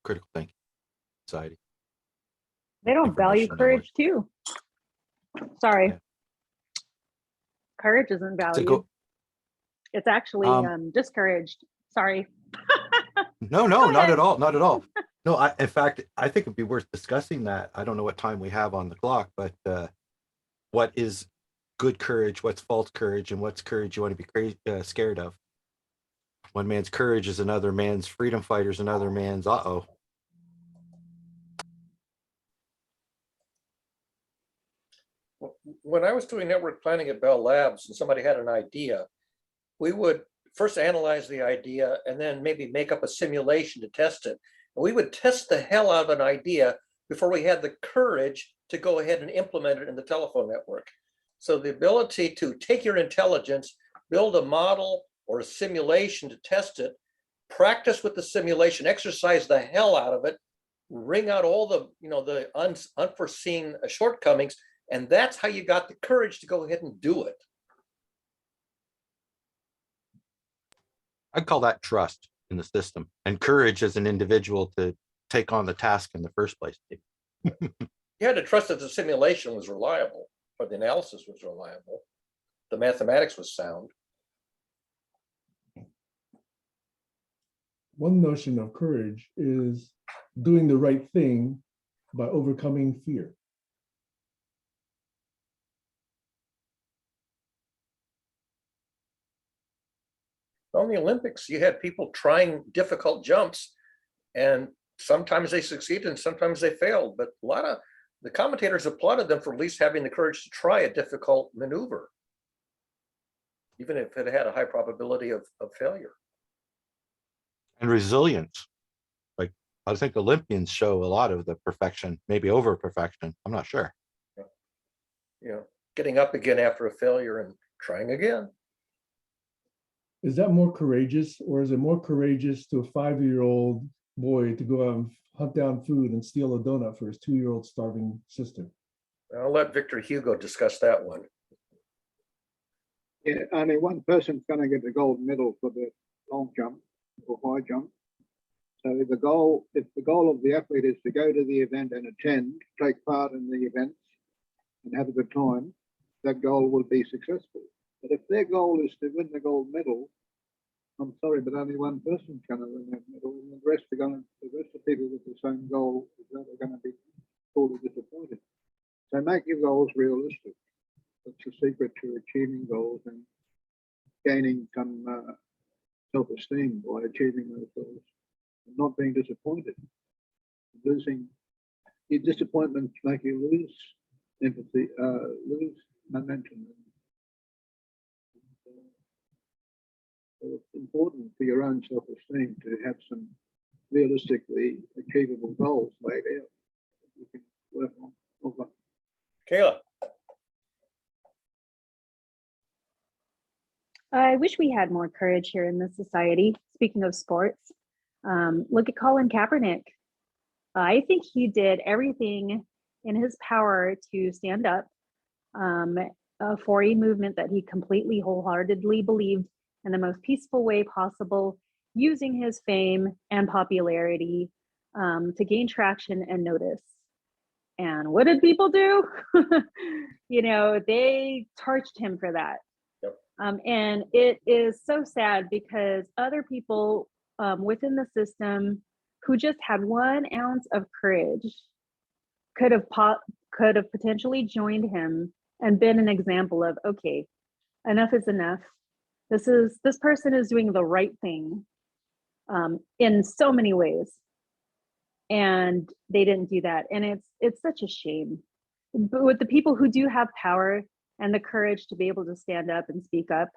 critical thinking society. They don't value Information courage too. Sorry. Yeah. Courage isn't valued. It's actually discouraged. Sorry. No, not at all. Not at all. No, in fact, I think it'd be worth discussing that. I don't know what time we have on the clock, but what is good courage? What's false courage? And what's courage you want to be scared of? One man's courage is another man's freedom fighter is another man's uh-oh. When I was doing network planning at Bell Labs and somebody had an idea, we would first analyze the idea and then maybe make up a simulation to test it. And we would test the hell out of an idea before we had the courage to go ahead and implement it in the telephone network. So the ability to take your intelligence, build a model or a simulation to test it, practice with the simulation, exercise the hell out of it, wring out all the, the unforeseen shortcomings, and that's how you got the courage to go ahead and do it. I'd call that trust in the system and courage as an individual to take on the task in the first place. You had to trust that the simulation was reliable, or the analysis was reliable. The mathematics was sound. One notion of courage is doing the right thing by overcoming fear. On the Olympics, you had people trying difficult jumps, and sometimes they succeeded and sometimes they failed. But a lot of the commentators applauded them for at least having the courage to try a difficult maneuver. even if it had a high probability of failure. And resilience. Like, I think Olympians show a lot of the perfection, maybe over perfection. I'm not sure. You know, getting up again after a failure and trying again. Is that more courageous, or is it more courageous to a 5-year-old boy to go out and hunt down food and steal a donut for his 2-year-old starving sister? I'll let Victor Hugo discuss that one. Yeah, only one person's going to get the gold medal for the long jump or high jump. So if the goal of the athlete is to go to the event and attend, take part in the events and have a good time, that goal will be successful. But if their goal is to win the gold medal, I'm sorry, but only one person's going to win that medal, and the rest of people with the same goal are going to be totally disappointed. So make your goals realistic. That's the secret to achieving goals and gaining some self-esteem by achieving those goals. And not being disappointed. Your disappointments make you lose empathy, lose momentum. So it's important for your own self-esteem to have some realistically achievable goals laid out that you can work on. Kayla. I wish we had more courage here in this society. Speaking of sports, look at Colin Kaepernick. I think he did everything in his power to stand up for a movement that he completely wholeheartedly believed in the most peaceful way possible, using his fame and popularity to gain traction and notice. And what did people do? You know, they torched him for that. Yep. And it is so sad because other people within the system who just had 1 ounce of courage could have potentially joined him and been an example of, okay, enough is enough. This person is doing the right thing in so many ways, and they didn't do that, and it's such a shame. But with the people who do have power and the courage to be able to stand up and speak up,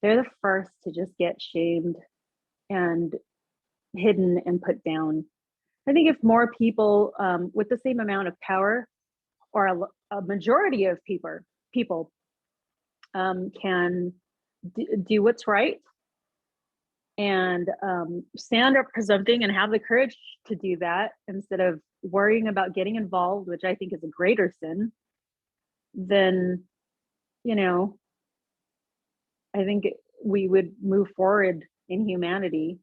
they're the first to just get shamed and hidden and put down. I think if more people with the same amount of power, or a majority of people can do what's right and stand up for something and have the courage to do that instead of worrying about getting involved, which I think is a greater sin, then, you know, I think we would move forward in humanity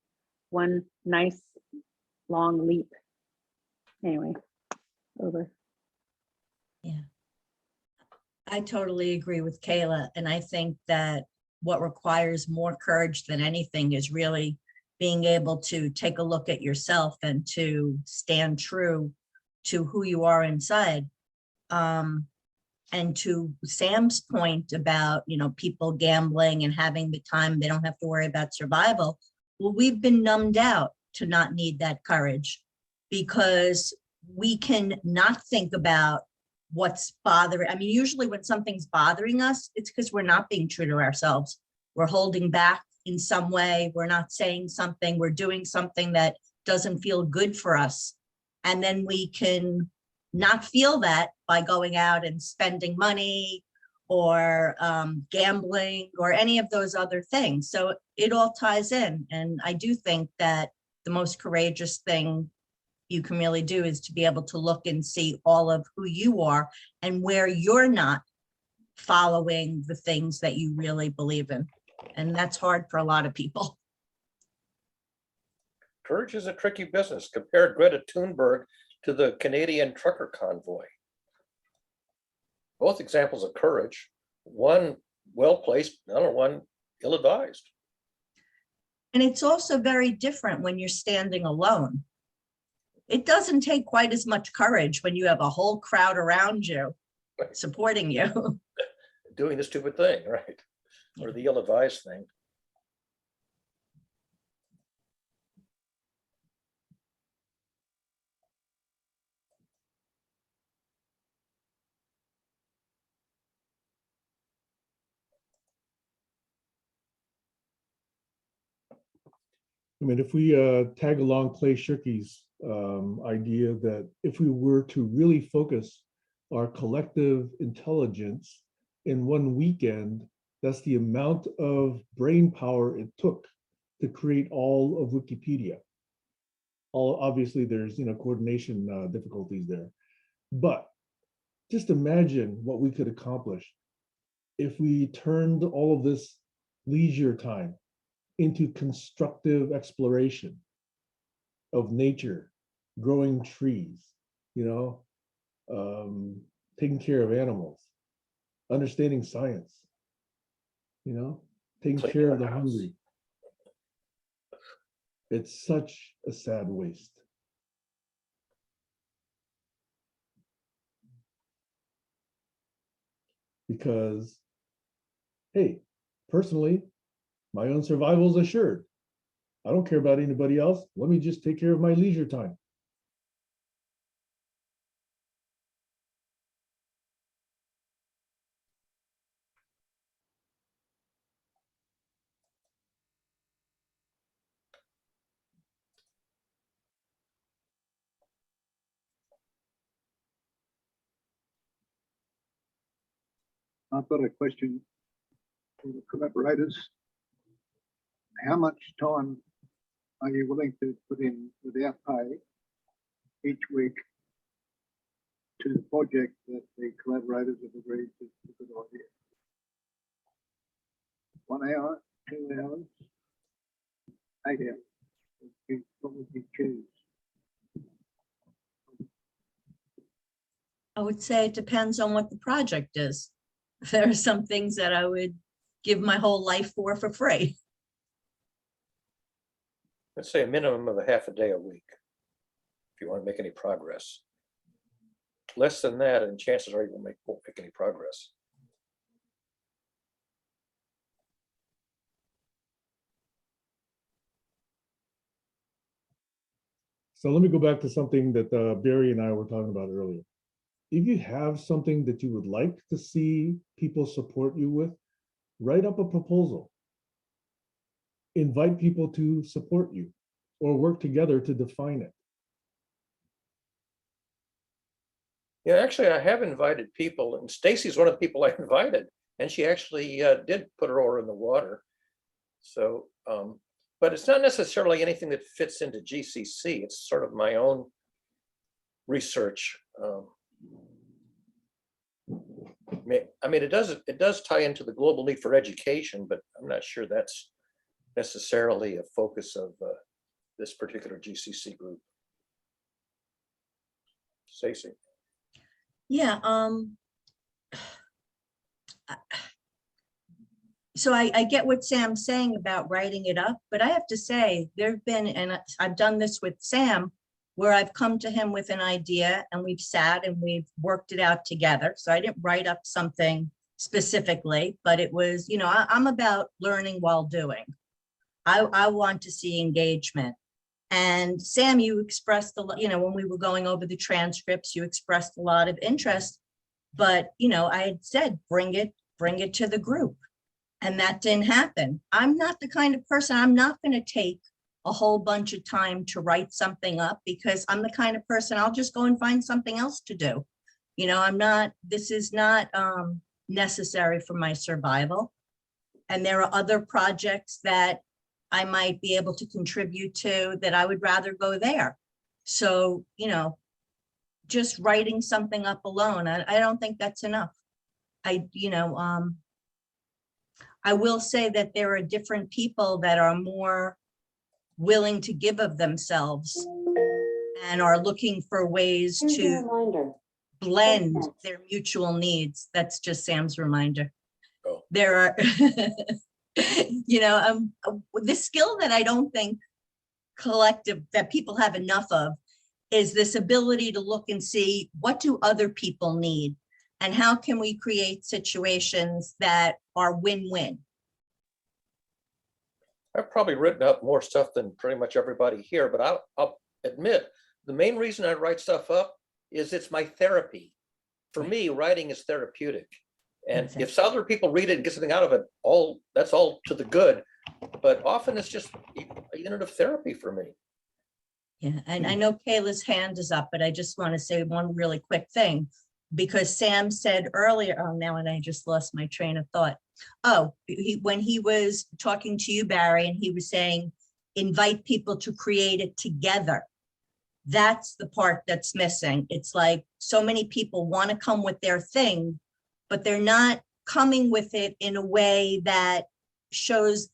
one nice long leap. Anyway, over. Yeah. I totally agree with Kayla. And I think that what requires more courage than anything is really being able to take a look at yourself and to stand true to who you are inside. And to Sam's point about, you know, people gambling and having the time, they don't have to worry about survival. Well, we've been numbed out to not need that courage because we can not think about what's bothering. I mean, usually when something's bothering us, it's because we're not being true to ourselves. We're holding back in some way. We're not saying something. We're doing something that doesn't feel good for us. And then we can not feel that by going out and spending money or gambling or any of those other things. So it all ties in. And I do think that the most courageous thing you can really do is to be able to look and see all of who you are and where you're not following the things that you really believe in. And that's hard for a lot of people. Courage is a tricky business. Compare Greta Thunberg to the Canadian trucker convoy. Both examples of courage, one well-placed, another one ill-advised. And it's also very different when you're standing alone. It doesn't take quite as much courage when you have a whole crowd around you supporting you. Doing the stupid thing, right? Or the ill-advised thing. I mean, if we tag along Clay Shirky's idea that if we were to really focus our collective intelligence in one weekend, that's the amount of brain power it took to create all of Wikipedia. Obviously, there's coordination difficulties there, but just imagine what we could accomplish if we turned all of this leisure time into constructive exploration of nature, growing trees, taking care of animals, understanding science, taking care of the hungry. It's such a sad waste. Because, hey, personally, my own survival is assured. I don't care about anybody else. Let me just take care of my leisure time. I've got a question for the collaborators. How much time are you willing to put in without pay each week to the project that the collaborators have agreed to a good idea? 1 hour, 2 hours, 8 hours? You probably choose. I would say it depends on what the project is. There are some things that I would give my whole life for free. Let's say a minimum of a half a day a week, if you want to make any progress. Less than that, and chances are you won't make any progress. So let me go back to something that Barry and I were talking about earlier. If you have something that you would like to see people support you with, write up a proposal. Invite people to support you or work together to define it. Yeah, actually, I have invited people, and Stacy's one of the people I invited, and she actually did put her oar in the water. So, but it's not necessarily anything that fits into GCC. It's sort of my own research. I mean, it does tie into the global need for education, but I'm not sure that's necessarily a focus of this particular GCC group. Stacey. Yeah. So I get what Sam's saying about writing it up, but I have to say there've been, and I've done this with Sam, where I've come to him with an idea and we've sat and we've worked it out together. So I didn't write up something specifically, but it was, I'm about learning while doing. I want to see engagement. And Sam, you expressed a lot, when we were going over the transcripts, you expressed a lot of interest, but I had said, bring it to the group. And that didn't happen. I'm not the kind of person, I'm not going to take a whole bunch of time to write something up, because I'm the kind of person, I'll just go and find something else to do. This is not necessary for my survival. And there are other projects that I might be able to contribute to that I would rather go there. So, just writing something up alone, I don't think that's enough. I will say that there are different people that are more willing to give of themselves and are looking for ways to blend their mutual needs. That's just Sam's reminder. Oh. There are, the skill that I don't think that people have enough of is this ability to look and see, what do other people need? And how can we create situations that are win-win? I've probably written up more stuff than pretty much everybody here, but I'll admit, the main reason I write stuff up is it's my therapy. For me, writing is therapeutic. And if other people read it and get something out of it, that's all to the good. but often it's just a unit of therapy for me. Yeah, and I know Kayla's hand is up, but I just want to say one really quick thing. Because Sam said earlier, oh, now and I just lost my train of thought. Oh, when he was talking to you, Barry, and he was saying, invite people to create it together. That's the part that's missing. It's like so many people want to come with their thing, but they're not coming with it in a way that shows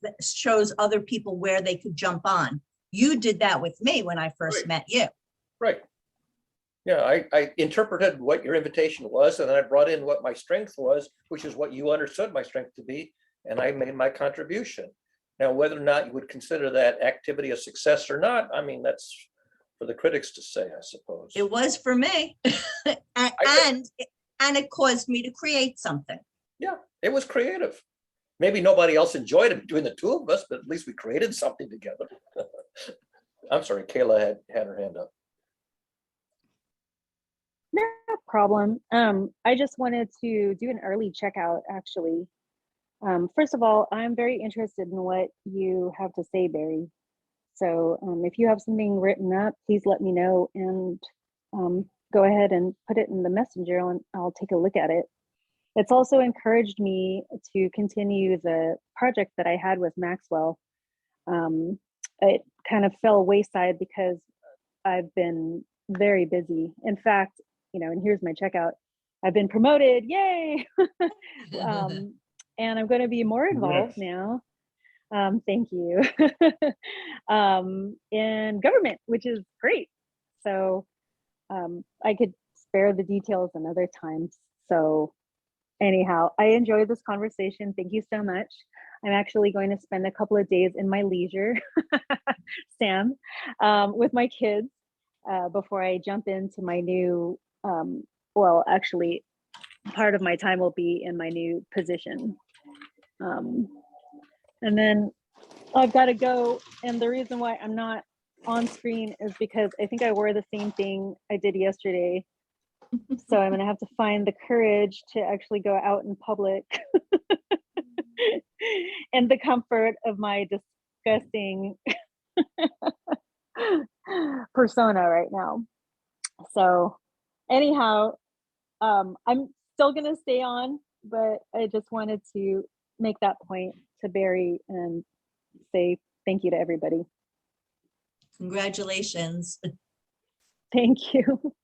other people where they could jump on. You did that with me when I first met you. Right. Yeah, I interpreted what your invitation was, and then I brought in what my strength was, which is what you understood my strength to be, and I made my contribution. Now, whether or not you would consider that activity a success or not, I mean, that's for the critics to say, I suppose. It was for me. and it caused me to create something. Yeah, it was creative. Maybe nobody else enjoyed it between the two of us, but at least we created something together. I'm sorry, Kayla had her hand up. No problem. I just wanted to do an early checkout, actually. First of all, I'm very interested in what you have to say, Barry. So if you have something written up, please let me know and go ahead and put it in the messenger and I'll take a look at it. It's also encouraged me to continue the project that I had with Maxwell. It kind of fell wayside because I've been very busy. In fact, and here's my checkout. I've been promoted, yay! And I'm going to be more involved now. Thank you. In government, which is great. So I could spare the details another time. So anyhow, I enjoyed this conversation. Thank you so much. I'm actually going to spend a couple of days in my leisure, Sam, with my kids before I jump into my new, well, actually, part of my time will be in my new position. And then I've got to go. And the reason why I'm not on screen is because I think I wore the same thing I did yesterday. So I'm going to have to find the courage to actually go out in public in the comfort of my disgusting persona right now. So anyhow, I'm still going to stay on, but I just wanted to make that point to Barry and say thank you to everybody. Congratulations. Thank you.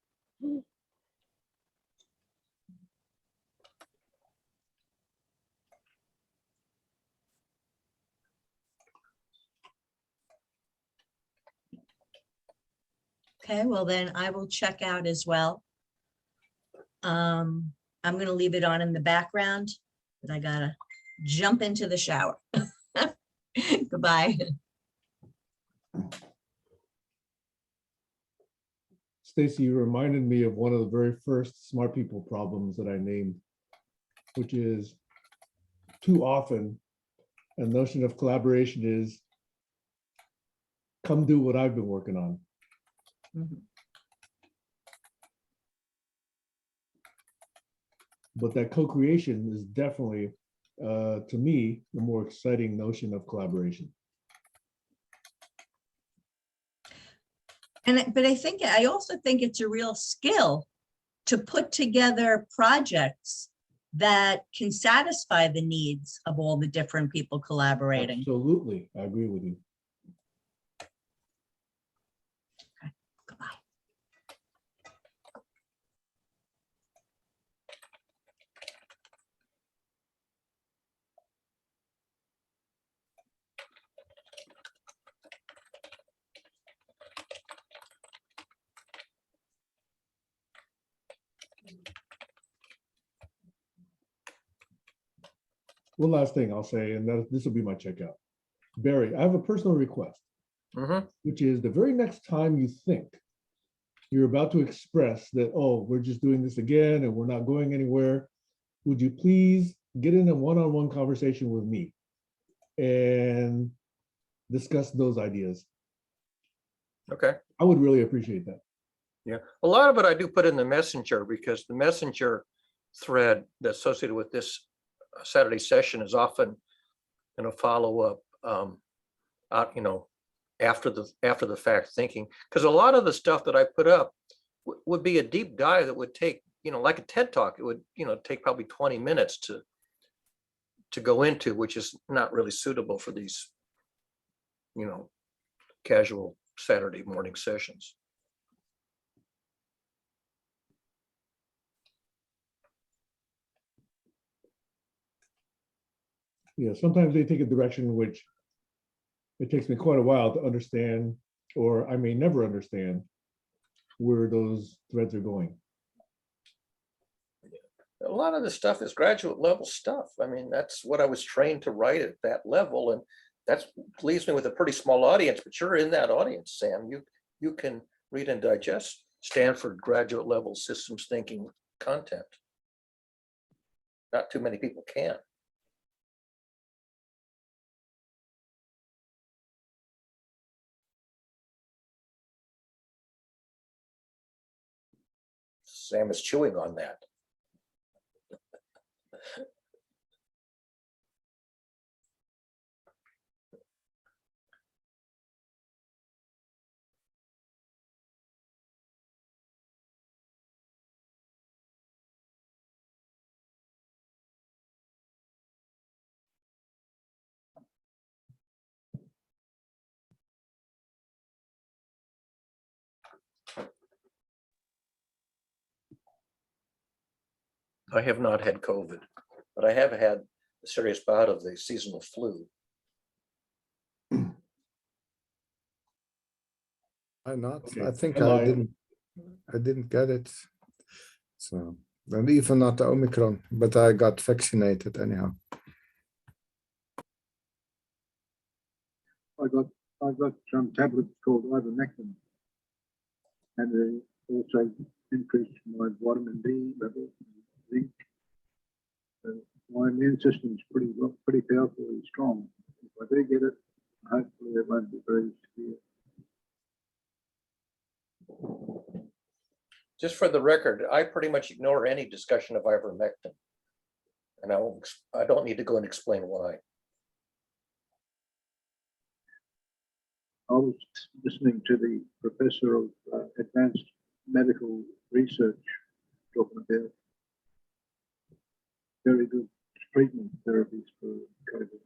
Okay, well then I will check out as well. I'm going to leave it on in the background, but I gotta jump into the shower. Goodbye. Stacy, you reminded me of one of the very first smart people problems that I named, which is too often a notion of collaboration is come do what I've been working on. Mhm. But that co-creation is definitely, to me, the more exciting notion of collaboration. But I also think it's a real skill to put together projects that can satisfy the needs of all the different people collaborating. Absolutely, I agree with you. Goodbye. One last thing I'll say, and this will be my checkout. Barry, I have a personal request, which is the very next time you think you're about to express that, oh, we're just doing this again and we're not going anywhere, would you please get in a one-on-one conversation with me and discuss those ideas? Okay. I would really appreciate that. Yeah, a lot of it I do put in the messenger because the messenger thread that's associated with this Saturday session is often follow-up out, after the fact thinking, because a lot of the stuff that I put up would be a deep dive that would take, like a TED Talk, it would, take probably 20 minutes to go into, which is not really suitable for these, casual Saturday morning sessions. Yeah, sometimes they take a direction which it takes me quite a while to understand, or I may never understand where those threads are going. A lot of the stuff is graduate level stuff. I mean, that's what I was trained to write at that level. And that leaves me with a pretty small audience, but you're in that audience, Sam. You can read and digest Stanford graduate level systems thinking content. Not too many people can. Sam is chewing on that. I have not had COVID, but I have had a serious bout of the seasonal flu. I not. Okay, I think I lied. I didn't get it. So, and even not the Omicron, but I got vaccinated anyhow. I got some tablets called ivermectin, and they also increased my vitamin D levels, zinc. So my immune system's pretty powerfully strong. If I do get it, hopefully it won't be very severe. Just for the record, I pretty much ignore any discussion of ivermectin. And I don't need to go and explain why. I was listening to the professor of advanced medical research talking about very good treatment therapies for COVID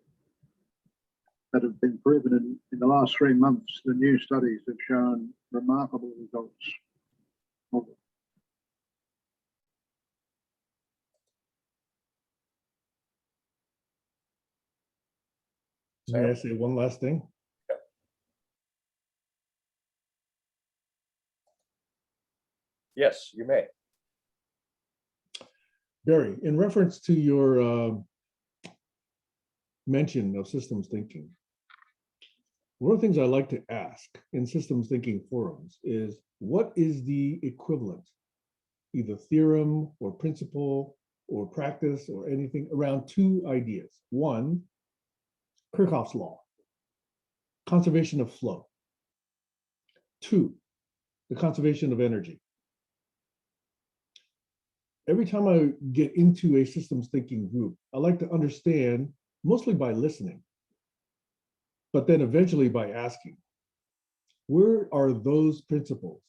that have been proven in the last 3 months. The new studies have shown remarkable results of it. May I say one last thing? Yes, you may. Barry, in reference to your mention of systems thinking, one of the things I like to ask in systems thinking forums is, what is the equivalent, either theorem or principle or practice or anything, around two ideas? One, Kirchhoff's law, conservation of flow. Two, the conservation of energy. Every time I get into a systems thinking group, I like to understand, mostly by listening, but then eventually by asking, where are those principles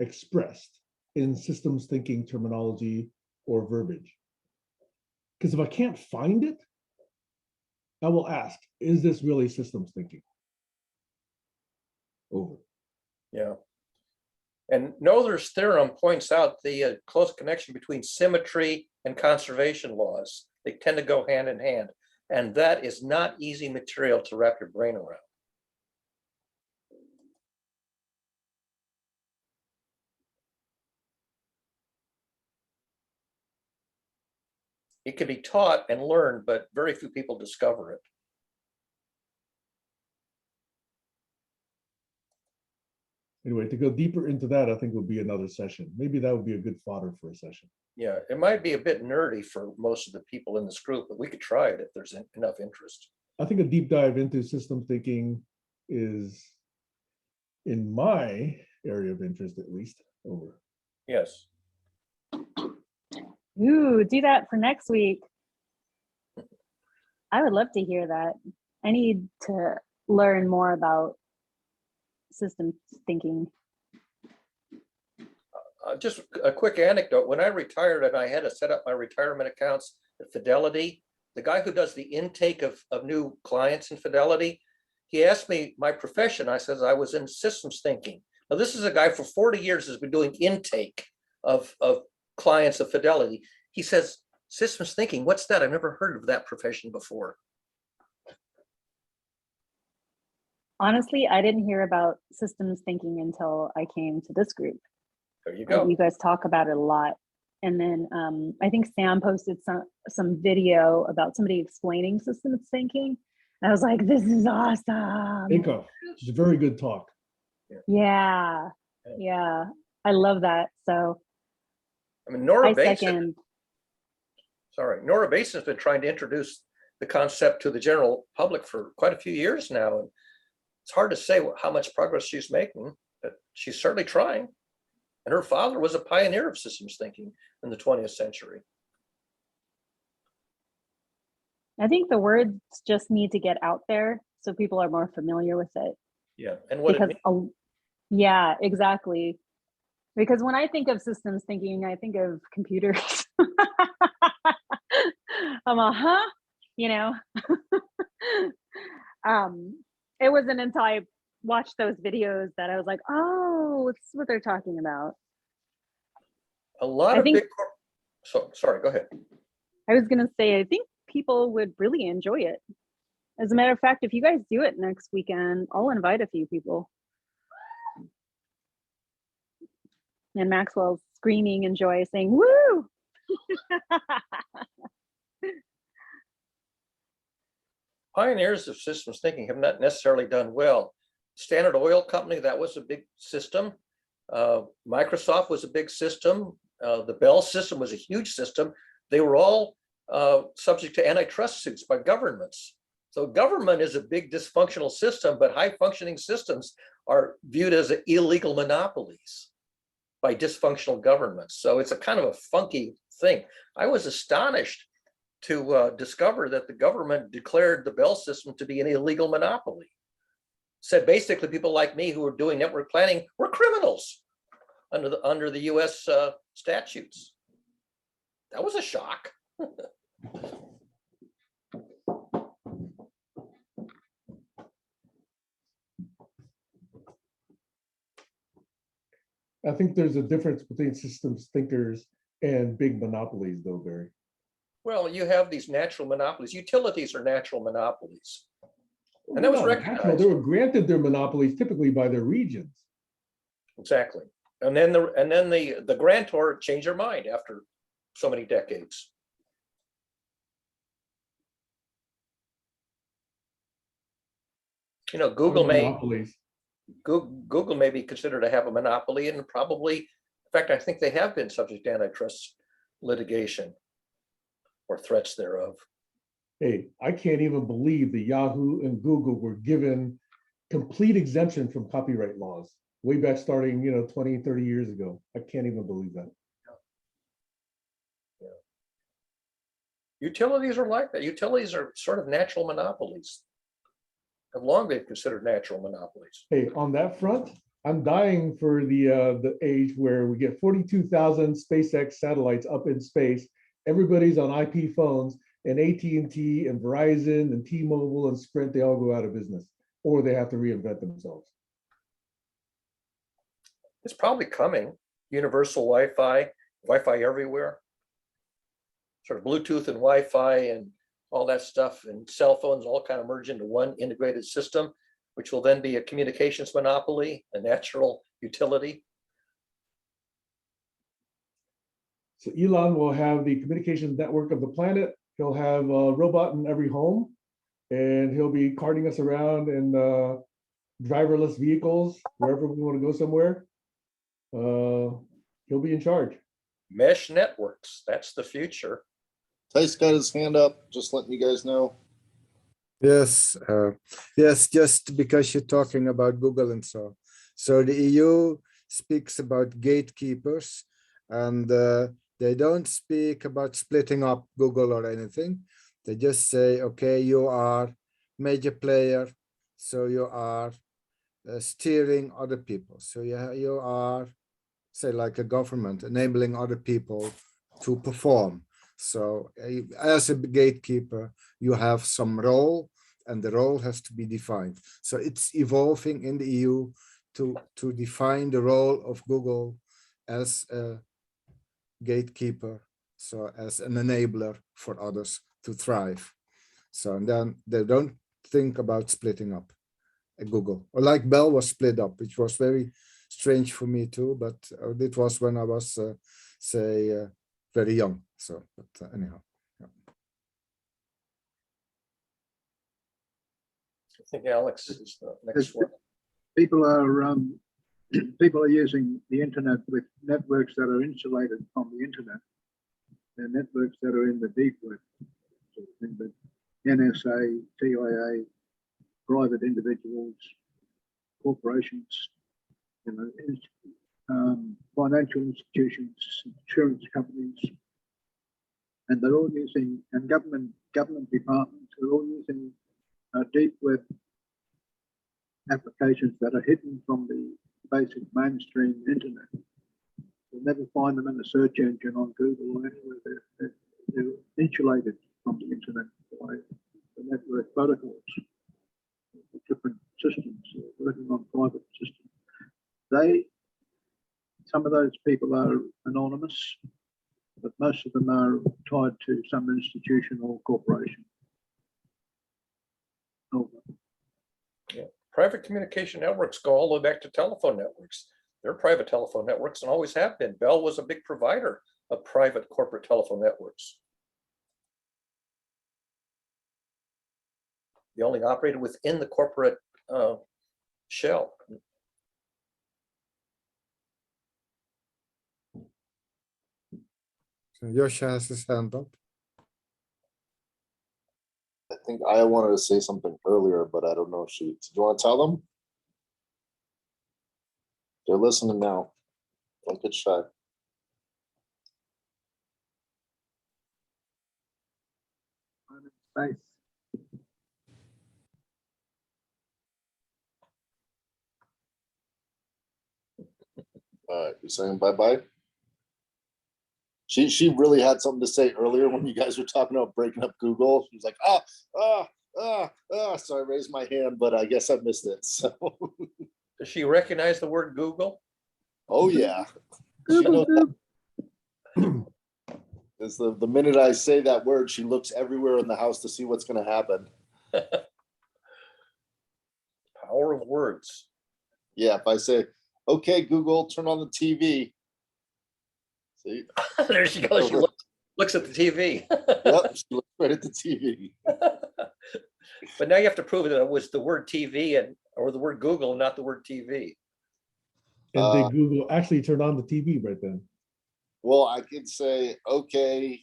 expressed in systems thinking terminology or verbiage? Because if I can't find it, I will ask, is this really systems thinking? Over. Yeah. And Noether's theorem points out the close connection between symmetry and conservation laws. They tend to go hand in hand. And that is not easy material to wrap your brain around. It can be taught and learned, but very few people discover it. Anyway, to go deeper into that, I think would be another session. Maybe that would be a good fodder for a session. Yeah, it might be a bit nerdy for most of the people in this group, but we could try it if there's enough interest. I think a deep dive into system thinking is, in my area of interest at least, over. Yes. Ooh, do that for next week. I would love to hear that. I need to learn more about systems thinking. Just a quick anecdote. When I retired and I had to set up my retirement accounts at Fidelity, the guy who does the intake of new clients in Fidelity, he asked me my profession. I says I was in systems thinking. Now, this is a guy for 40 years has been doing intake of clients of Fidelity. He says, systems thinking, what's that? I've never heard of that profession before. Honestly, I didn't hear about systems thinking until I came to this group. There you go. You guys talk about it a lot. And then I think Sam posted some video about somebody explaining systems thinking. And I was like, this is awesome. Inco, it's a very good talk. Yeah. Yeah. I love that. So I mean, Nora I Basin, Nora Basin's been trying to introduce the concept to the general public for quite a few years now. And it's hard to say how much progress she's making, but she's certainly trying. And her father was a pioneer of systems thinking in the 20th century. I think the words just need to get out there so people are more familiar with it. Yeah, and what Because it means. yeah, exactly. Because when I think of systems thinking, I think of computers. I'm a you know. It wasn't until I watched those videos that I was like, oh, this is what they're talking about. A lot of big. So sorry, go ahead. I was gonna say, I think people would really enjoy it. As a matter of fact, if you guys do it next weekend, I'll invite a few people. And Maxwell's screaming in joy, saying, woo! Pioneers of systems thinking have not necessarily done well. Standard Oil Company, that was a big system. Microsoft was a big system. The Bell system was a huge system. They were all subject to antitrust suits by governments. So government is a big dysfunctional system, but high functioning systems are viewed as illegal monopolies by dysfunctional governments. So it's a kind of a funky thing. I was astonished to discover that the government declared the Bell system to be an illegal monopoly. Said basically people like me who were doing network planning were criminals under the US statutes. That was a shock. I think there's a difference between systems thinkers and big monopolies though, Barry. Well, you have these natural monopolies. Utilities are natural monopolies. And that was recognized. They were granted their monopolies typically by their regions. Exactly. And then the grantor changed their mind after so many decades. You know, Google may be considered to have a monopoly, and probably, in fact, I think they have been subject to antitrust litigation or threats thereof. Hey, I can't even believe that Yahoo and Google were given complete exemption from copyright laws way back starting, 20, 30 years ago. I can't even believe that. Yeah. Utilities are like that. Utilities are sort of natural monopolies. Have long been considered natural monopolies. Hey, on that front, I'm dying for the age where we get 42,000 SpaceX satellites up in space. Everybody's on IP phones, and AT&T and Verizon and T-Mobile and Sprint, they all go out of business, or they have to reinvent themselves. It's probably coming. Universal Wi-Fi, Wi-Fi everywhere. Sort of Bluetooth and Wi-Fi and all that stuff, and cell phones all kind of merge into one integrated system, which will then be a communications monopoly, a natural utility. So Elon will have the communications network of the planet. He'll have a robot in every home, and he'll be carting us around in driverless vehicles wherever we want to go somewhere. He'll be in charge. Mesh networks, that's the future. Tice got his hand up, just letting you guys know. Yes, yes, just because you're talking about Google and so. So the EU speaks about gatekeepers, and they don't speak about splitting up Google or anything. They just say, okay, you are major player. So you are steering other people. So you are, say, like a government, enabling other people to perform. So as a gatekeeper, you have some role, and the role has to be defined. So it's evolving in the EU to define the role of Google as a gatekeeper, so as an enabler for others to thrive. So and then they don't think about splitting up Google, or like Bell was split up, which was very strange for me too, but it was when I was very young. So but anyhow, yeah. I think Alex is the next one. People are people are using the internet with networks that are insulated from the internet. They're networks that are in the deep web, sort of thing, but NSA, TIA, private individuals, corporations, you know, financial institutions, insurance companies, and they're all using, and government departments are all using deep web applications that are hidden from the basic mainstream internet. You'll never find them in a search engine on Google or anywhere. They're insulated from the internet by the network protocols, different systems, working on private systems. Some of those people are anonymous, but most of them are tied to some institution or corporation. Yeah. Private communication networks go all the way back to telephone networks. They're private telephone networks and always have been. Bell was a big provider of private corporate telephone networks. They only operated within the corporate shell. So Josh has his hand up. I think I wanted to say something earlier, but I don't know if she, do you want to tell them? They're listening now. Don't get shy. Space. You're saying bye-bye? She really had something to say earlier when you guys were talking about breaking up Google. She was like, so I raised my hand, but I guess I missed it. So Does she recognize the word Google? oh yeah. She knows that. It's the minute I say that word, she looks everywhere in the house to see what's going to happen. Power of words. Yeah, if I say, okay, Google, turn on the TV. See? There she goes. She looks at the TV. Yep, she looks right at the TV. But now you have to prove that it was the word TV or the word Google, not the word TV. And did Google actually turn on the TV right then? Well, I could say, okay,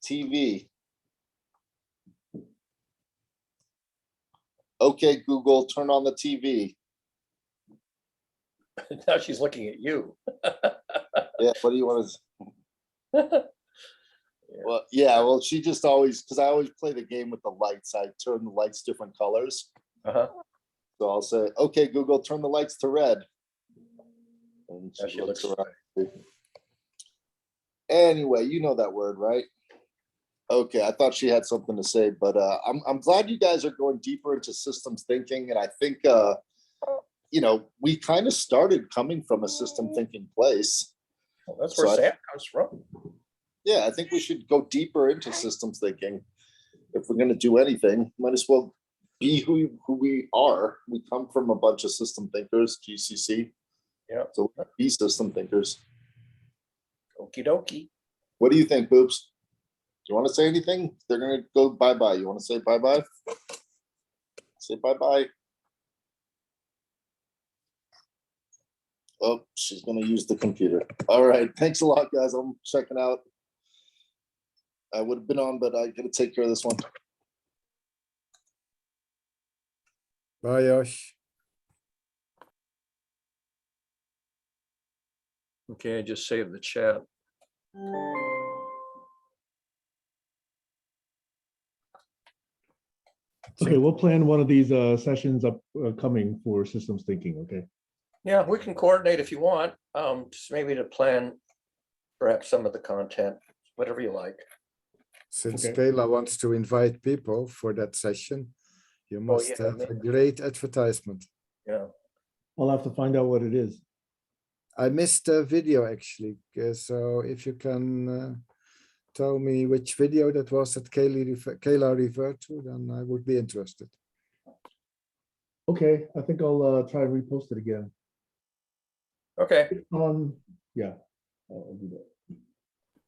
TV. Okay, Google, turn on the TV. Now she's looking at you. Yeah, what do you want to? Well, yeah, well, she just always, because I always play the game with the lights. I turn the lights different colors. Uh-huh. So I'll say, okay, Google, turn the lights to red. And Now she she looks looks around. Anyway, you know that word, right? Okay, I thought she had something to say, but I'm glad you guys are going deeper into systems thinking, and I think you know, we kind of started coming from a system thinking place. Well, that's where SAT comes from. Yeah, I think we should go deeper into systems thinking. If we're going to do anything, might as well be who we are. We come from a bunch of system thinkers, GCC. Yeah. So be system thinkers. Okie dokie. What do you think, Boops? Do you want to say anything? They're going to go bye-bye. You want to say bye-bye? Say bye-bye. Oh, she's going to use the computer. All right. Thanks a lot, guys. I'm checking out. I would have been on, but I got to take care of this one. Bye, Josh. Okay, I just saved the chat. Okay, we'll plan one of these sessions coming for systems thinking, okay? Yeah, we can coordinate if you want, just maybe to plan perhaps some of the content, whatever you like. Since Okay. Kayla wants to invite people for that session, you must yeah, have a great advertisement. Yeah, I'll have to find out what it is. I missed the video actually, so if you can tell me which video that was that Kayla referred to, then I would be interested. Okay, I think I'll try and repost it again. okay, Yeah, I'll do that.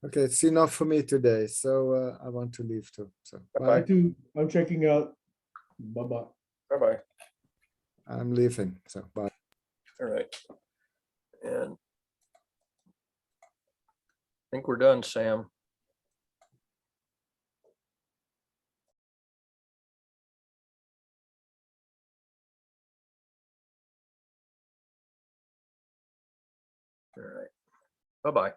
Okay, it's enough for me today, so I want to leave too. So Bye-bye. I too, I'm checking out. Bye-bye. bye-bye. I'm leaving. So bye. All right. And I think we're done, Sam. All right. Bye-bye.